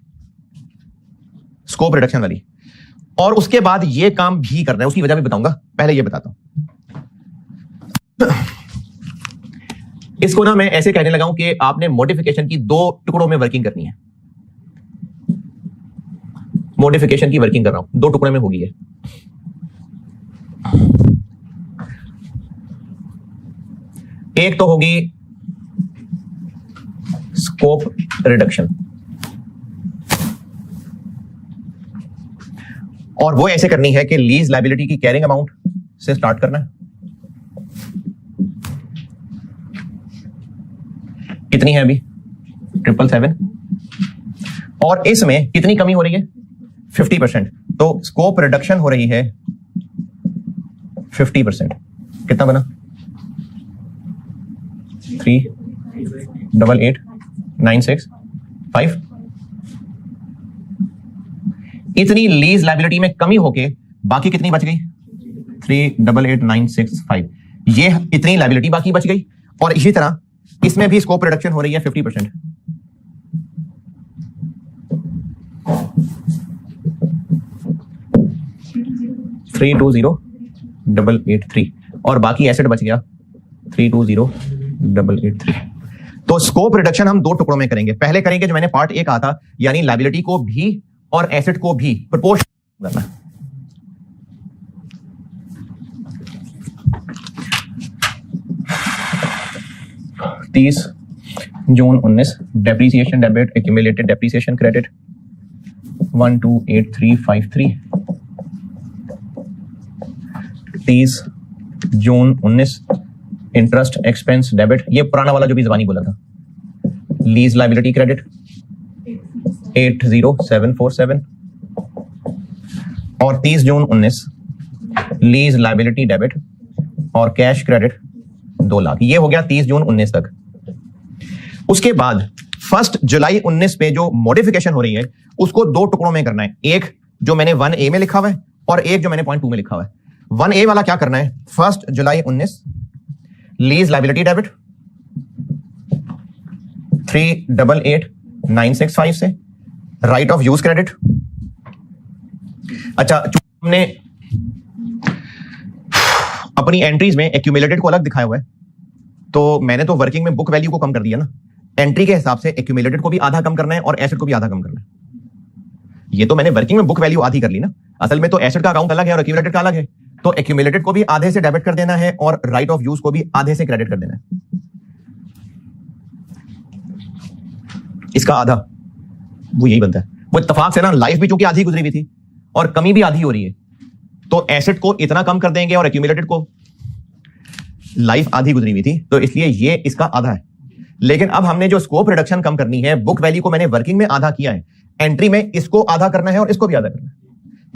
स्कोप रिडक्शन वाली, और उसके बाद ये काम भी करना है, उसकी वजह भी बताऊंगा, पहले ये बताता हूं। इसको ना मैं ऐसे कहने लगा हूं कि आपने मॉडिफिकेशन की 2 टुकड़ों में वर्किंग करनी है। मॉडिफिकेशन की वर्किंग कर रहा हूं, 2 टुकड़े में होगी है। एक तो होगी स्कोप रिडक्शन, और वो ऐसे करनी है कि लीज लायबिलिटी की कैरिंग अमाउंट से स्टार्ट करना है। कितनी है अभी 777, और इसमें कितनी कमी हो रही है 50%, तो स्कोप रिडक्शन हो रही है 50%। कितना बना 388,965। इतनी लीज लायबिलिटी में कमी होके बाकी कितनी बच गई 388,965। ये इतनी लायबिलिटी बाकी बच गई, और इसी तरह इसमें भी स्कोप रिडक्शन हो रही है 50%। $320,883, और बाकी एसेट बच गया 320,883। तो स्कोप रिडक्शन हम 2 टुकड़ों में करेंगे। पहले करेंगे जो मैंने पार्ट ए कहा था, यानी लायबिलिटी को भी और एसेट को भी प्रोपोर्शन करना। तीस जून 19 depreciation debit accumulated depreciation credit 128353। 30 जून 19 इंटरेस्ट एक्सपेंस डेबिट, ये पुराना वाला जो भी जबानी बोला था, लीज लायबिलिटी क्रेडिट 80747, और 30 जून 19 लीज लायबिलिटी डेबिट और कैश क्रेडिट 2 लाख। ये हो गया 30 जून 19 तक। उसके बाद 1 जुलाई 19 पे जो मॉडिफिकेशन हो रही है उसको 2 टुकड़ों में करना है, एक जो मैंने 1A में लिखा हुआ है और एक जो मैंने पॉइंट 2 में लिखा हुआ है। 1A वाला क्या करना है 1 जुलाई 19 लीज लायबिलिटी डेबिट 388,965 से राइट ऑफ यूज क्रेडिट। अच्छा, हमने अपनी एंट्रीज में एक्यूमुलेटेड को अलग दिखाया हुआ है, तो मैंने तो वर्किंग में बुक वैल्यू को कम कर दिया ना। एंट्री के हिसाब से एक्यूमुलेटेड को भी आधा कम करना है और एसेट को भी आधा कम करना है। ये तो मैंने वर्किंग में बुक वैल्यू आधी कर ली ना, असल में तो एसेट का अकाउंट अलग है और एक्यूमुलेटेड का अलग है, तो एक्यूमुलेटेड को भी आधे से डेबिट कर देना है और राइट ऑफ यूज को भी आधे से क्रेडिट कर देना है। इसका आधा वो यही बनता है। वो इत्तेफाक से ना लाइफ भी चूंकि आधी गुजरी हुई थी और कमी भी आधी हो रही है, तो एसेट को इतना कम कर देंगे और एक्यूमुलेटेड को, लाइफ आधी गुजरी हुई थी तो इसलिए ये इसका आधा है। लेकिन अब हमने जो स्कोप रिडक्शन कम करनी है, बुक वैल्यू को मैंने वर्किंग में आधा किया है, एंट्री में इसको आधा करना है और इसको भी आधा करना है,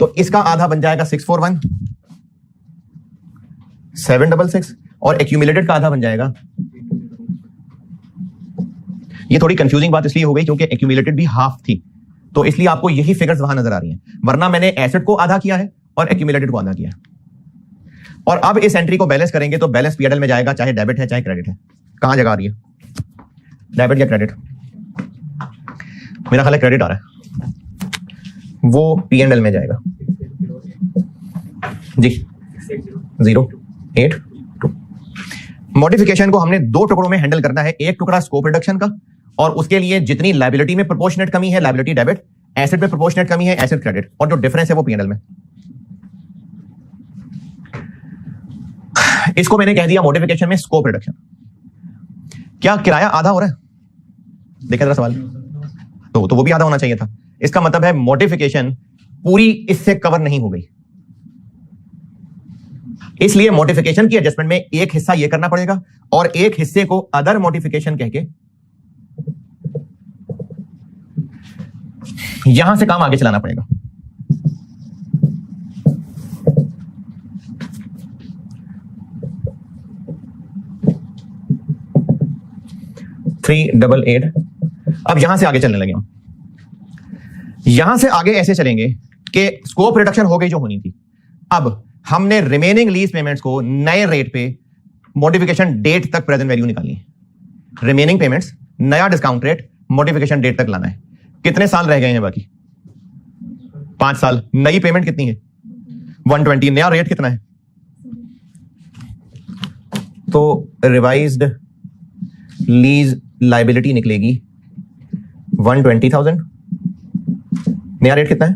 तो इसका आधा बन जाएगा 641 766 और एक्यूमुलेटेड का आधा बन जाएगा। ये थोड़ी कंफ्यूजिंग बात इसलिए हो गई क्योंकि एक्यूमुलेटेड भी हाफ थी, तो इसलिए आपको यही फिगर्स वहां नजर आ रही हैं, वरना मैंने एसेट को आधा किया है और एक्यूमुलेटेड को आधा किया है। और अब इस एंट्री को बैलेंस करेंगे तो बैलेंस पीएनएल में जाएगा, चाहे डेबिट है चाहे क्रेडिट है। कहां जगह आ रही है, डेबिट या क्रेडिट? मेरा ख्याल है क्रेडिट आ रहा है, वो पीएनएल में जाएगा जी। 082। मॉडिफिकेशन को हमने दो टुकड़ों में हैंडल करना है, एक टुकड़ा स्कोप रिडक्शन का, और उसके लिए जितनी लायबिलिटी में प्रोपोर्शनेट कमी है लायबिलिटी डेबिट, एसेट में प्रोपोर्शनेट कमी है एसेट क्रेडिट, और जो डिफरेंस है वो पीएनएल में। इसको मैंने कह दिया मॉडिफिकेशन में स्कोप रिडक्शन। क्या किराया आधा हो रहा है? देखा जरा सवाल, तो वो भी आधा होना चाहिए था। इसका मतलब है मॉडिफिकेशन पूरी इससे कवर नहीं हो गई, इसलिए मॉडिफिकेशन की एडजस्टमेंट में एक हिस्सा ये करना पड़ेगा और एक हिस्से को अदर मॉडिफिकेशन कह के यहां से काम आगे चलाना पड़ेगा। $388। अब यहां से आगे चलने लगे हम, यहां से आगे ऐसे चलेंगे कि स्कोप रिडक्शन हो गई जो होनी थी। अब हमने रिमेनिंग लीज पेमेंट्स को नए रेट पे मॉडिफिकेशन डेट तक प्रेजेंट वैल्यू निकालनी है। रिमेनिंग पेमेंट्स नया डिस्काउंट रेट मॉडिफिकेशन डेट तक लाना है। कितने साल रह गए हैं बाकी? 5 साल। नई पेमेंट कितनी है? 120। नया रेट कितना है? तो रिवाइज्ड लीज लायबिलिटी निकलेगी 120,000। नया रेट कितना है?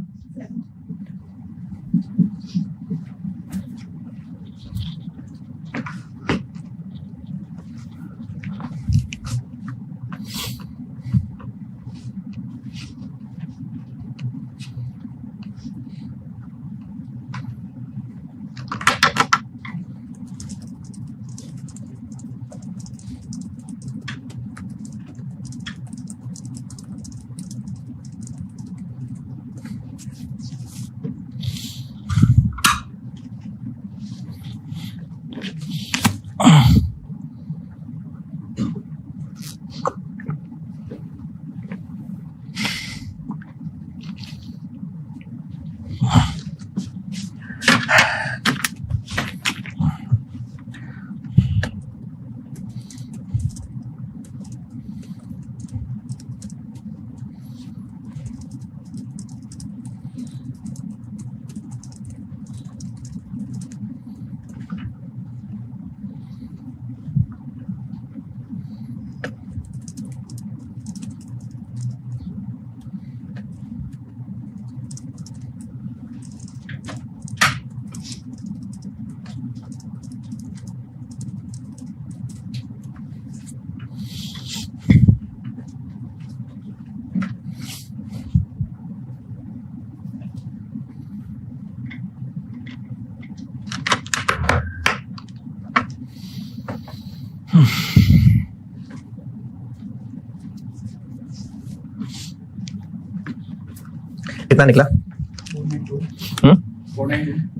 कितना निकला?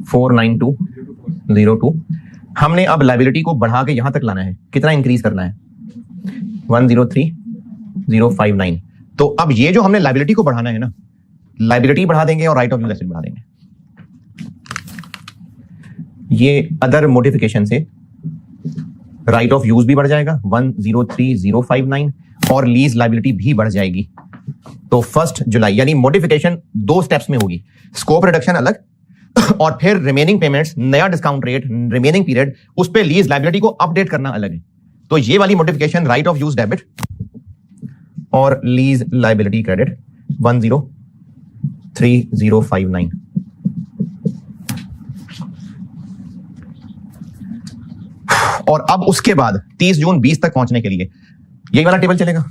49202। हमने अब लायबिलिटी को बढ़ा के यहां तक लाना है। कितना इंक्रीज करना है? 103,059। तो अब ये जो हमने लायबिलिटी को बढ़ाना है ना, लायबिलिटी बढ़ा देंगे और राइट ऑफ यूज एसेट बढ़ा देंगे। ये अदर मॉडिफिकेशन से राइट ऑफ यूज भी बढ़ जाएगा 103,059 और लीज लायबिलिटी भी बढ़ जाएगी। तो 1 जुलाई यानी मॉडिफिकेशन 2 स्टेप्स में होगी। स्कोप रिडक्शन अलग, और फिर रिमेनिंग पेमेंट्स, नया डिस्काउंट रेट, रिमेनिंग पीरियड, उस पे लीज लायबिलिटी को अपडेट करना अलग है। तो ये वाली modification right of use debit और लीज लायबिलिटी क्रेडिट 103059। और अब उसके बाद 30 जून 20 तक पहुंचने के लिए यही वाला टेबल चलेगा?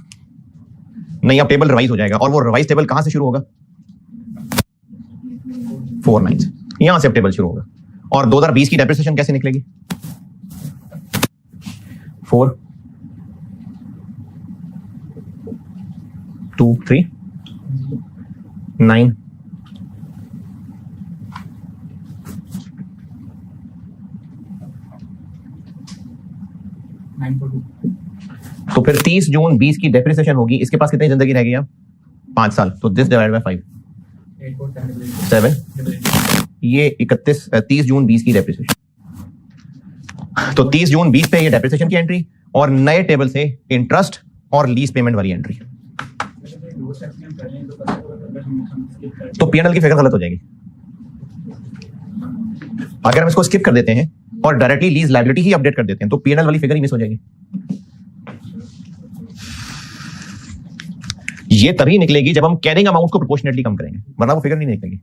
नहीं, अब टेबल रिवाइज हो जाएगा। और वो रिवाइज टेबल कहां से शुरू होगा? 49 यहां से अब टेबल शुरू होगा। और 2020 की डेप्रिसिएशन कैसे निकलेगी? 4 2 3 9 तो फिर 30 जून 20 की डेप्रिसिएशन होगी। इसके पास कितनी जिंदगी रह गई अब? 5 साल। तो दिस डिवाइड बाय 5 7। ये 30 जून 20 की डेप्रिसिएशन। तो 30 जून 20 पे ये डेप्रिसिएशन की एंट्री और नए टेबल से इंटरेस्ट और लीज पेमेंट वाली एंट्री। तो पीएनएल की फिगर गलत हो जाएगी। अगर हम इसको स्किप कर देते हैं और डायरेक्टली लीज लायबिलिटी ही अपडेट कर देते हैं तो पीएनएल वाली फिगर ही मिस हो जाएगी। ये तभी निकलेगी जब हम कैरिंग अमाउंट को प्रोपोर्शनेटली कम करेंगे, वरना वो फिगर नहीं निकलेगी।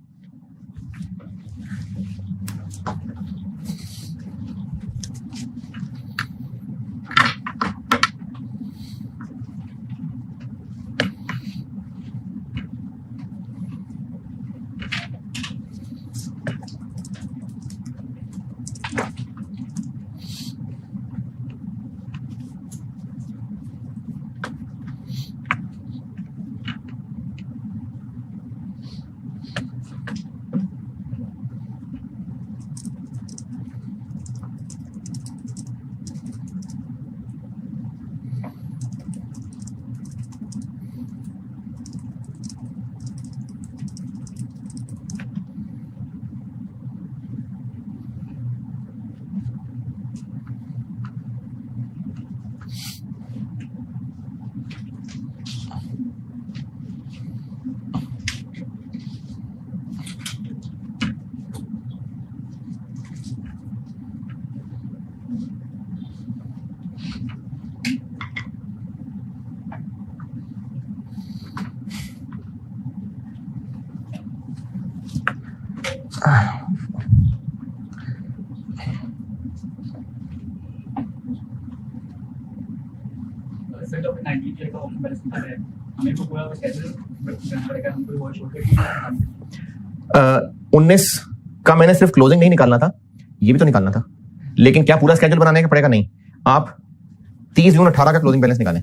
उन्नीस का मैंने सिर्फ क्लोजिंग नहीं निकालना था, ये भी तो निकालना था। लेकिन क्या पूरा स्केड्यूल बनाने का पड़ेगा? नहीं। आप 30 जून 18 का क्लोजिंग बैलेंस निकालें।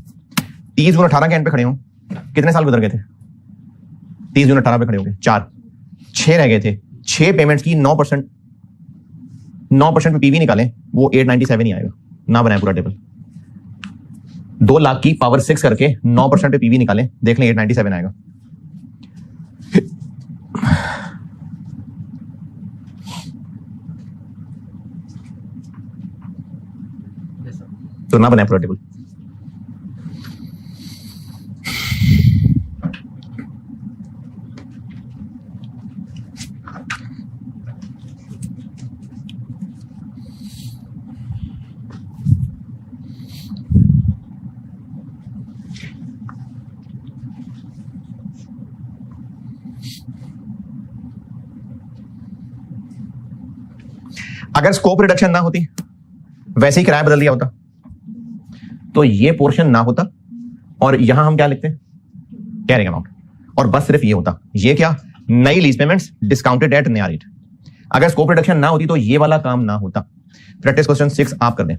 30 जून 18 के एंड पे खड़े हो, कितने साल गुजर गए थे? 30 जून 18 पे खड़े हो गए 4, 6 रह गए थे। 6 पेमेंट्स की 9% पे पीवी निकालें, वो 897 ही आएगा। ना बनाए पूरा टेबल। 2 लाख की पावर 6 करके 9% पे पीवी निकालें, देख लें 897 आएगा। तो ना बनाए पूरा टेबल। अगर स्कोप रिडक्शन ना होती, वैसे ही किराया बदल दिया होता, तो ये पोर्शन ना होता और यहां हम क्या लिखते? Carrying amount. और बस सिर्फ ये होता। ये क्या? नई लीज पेमेंट्स डिस्काउंटेड एट नया रेट। अगर स्कोप रिडक्शन ना होती तो ये वाला काम ना होता। प्रैक्टिस क्वेश्चन 6 आप कर दें।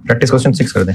प्रैक्टिस क्वेश्चन 6 कर दें।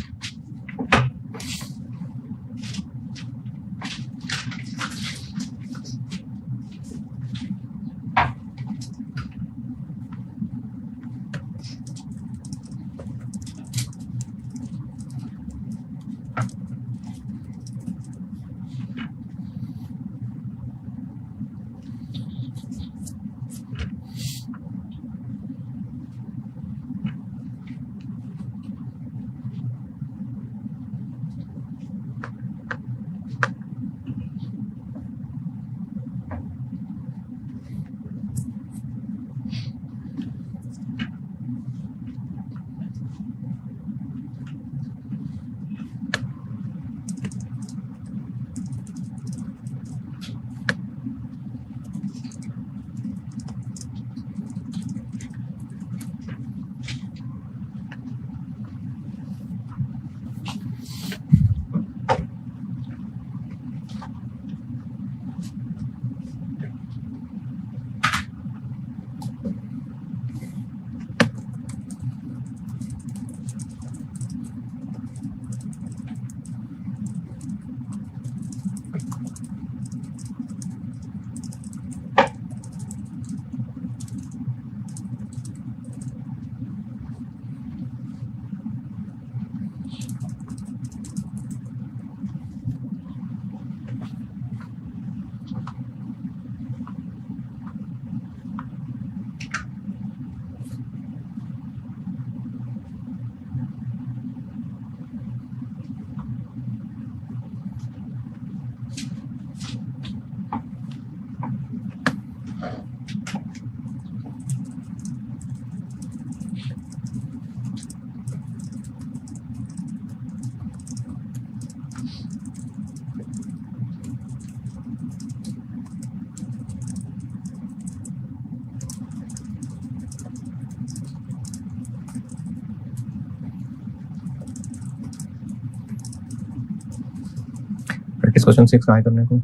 प्रैक्टिस क्वेश्चन 6 कहाँ है करने को?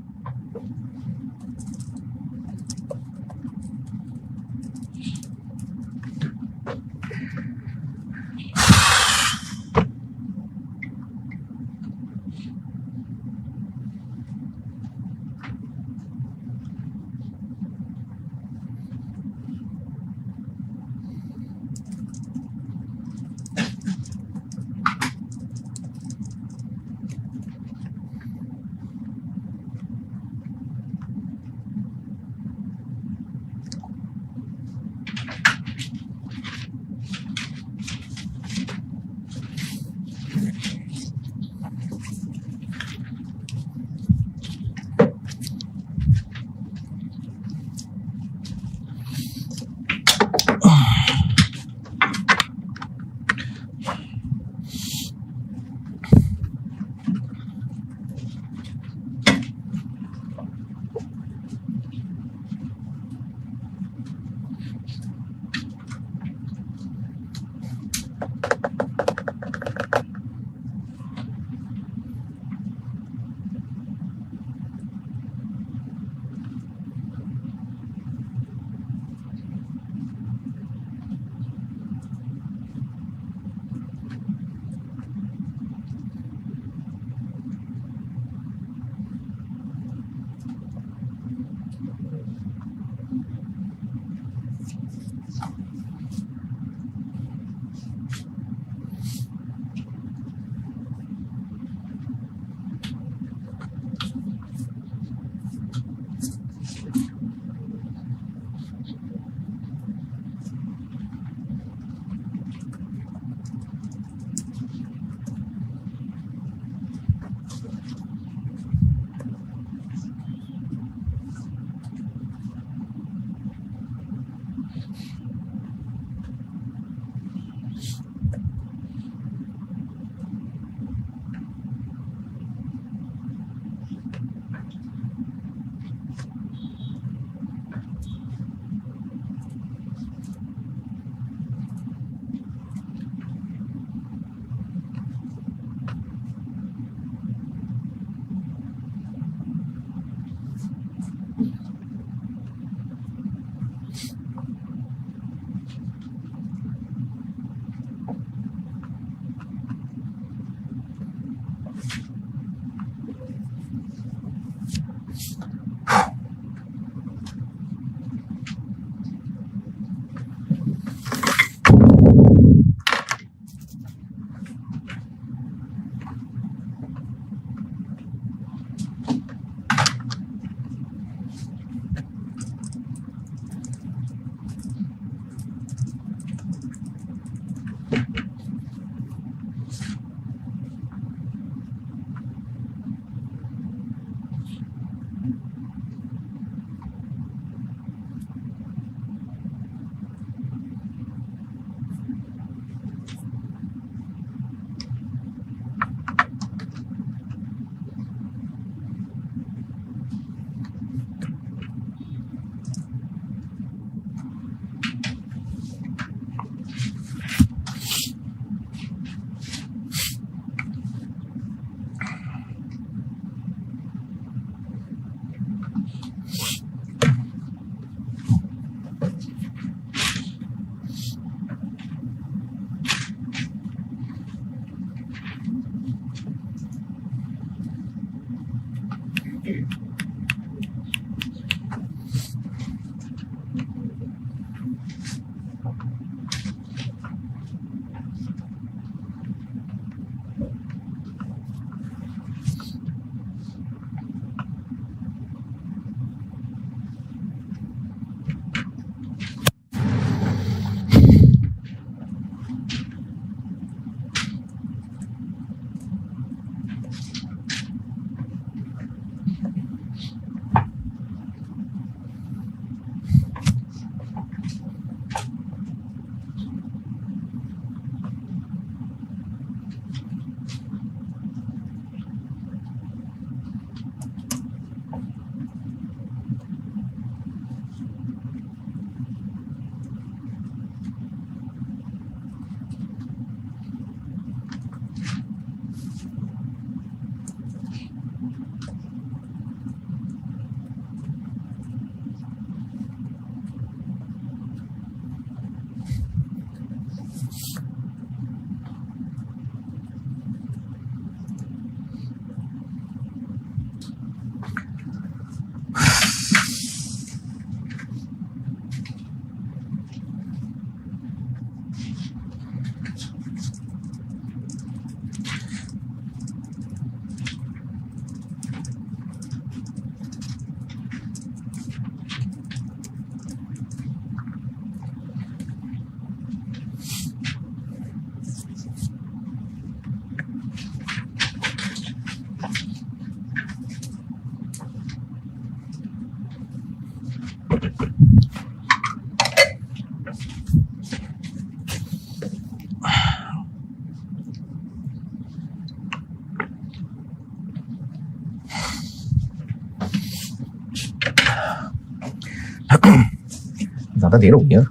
ज्यादा देर हो गई यार।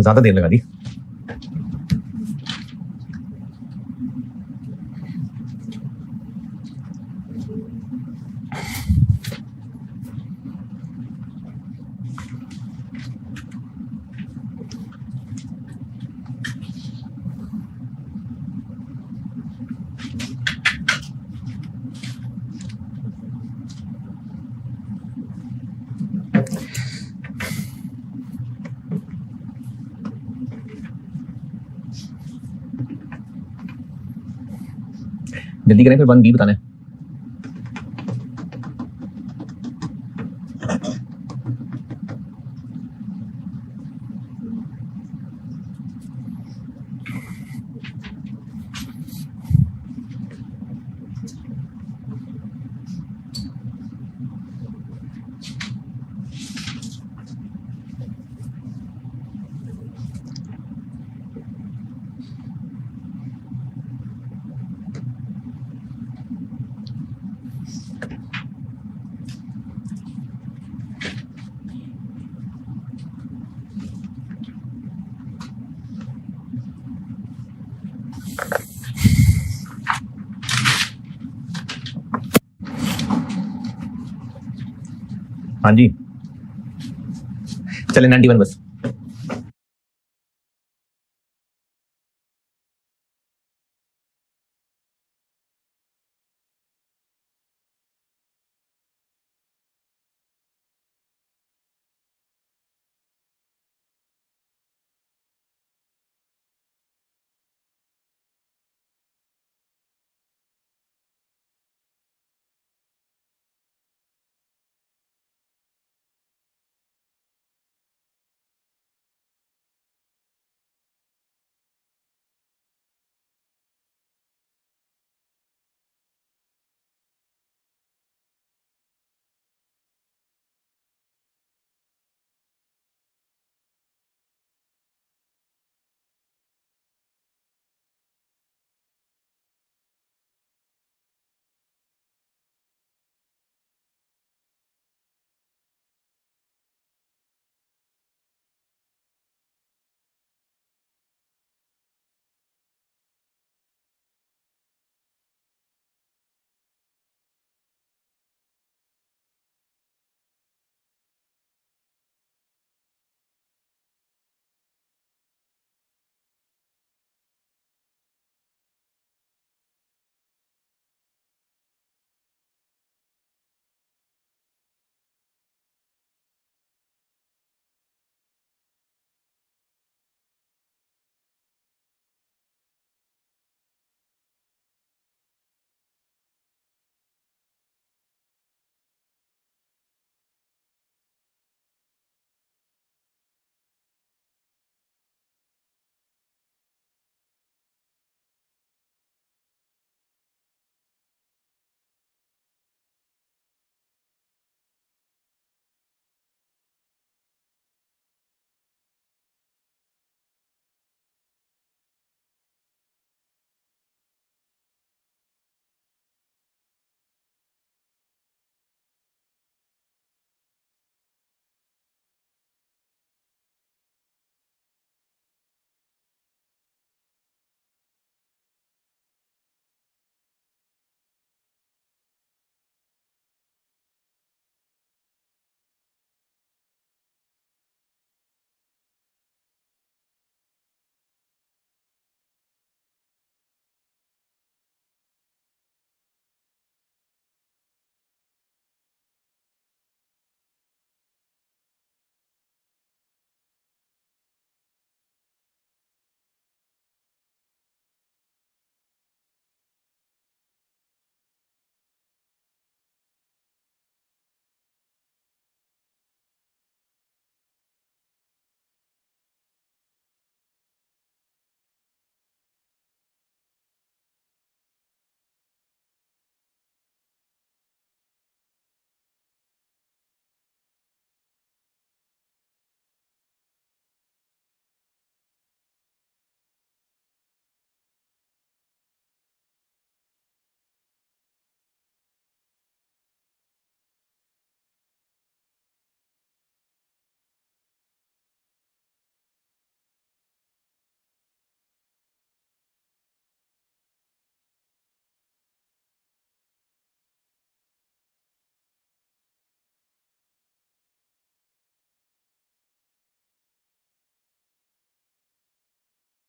ज्यादा देर लगा दी। जल्दी करें फिर 1B बताना है। हाँ जी, चले 91 बस।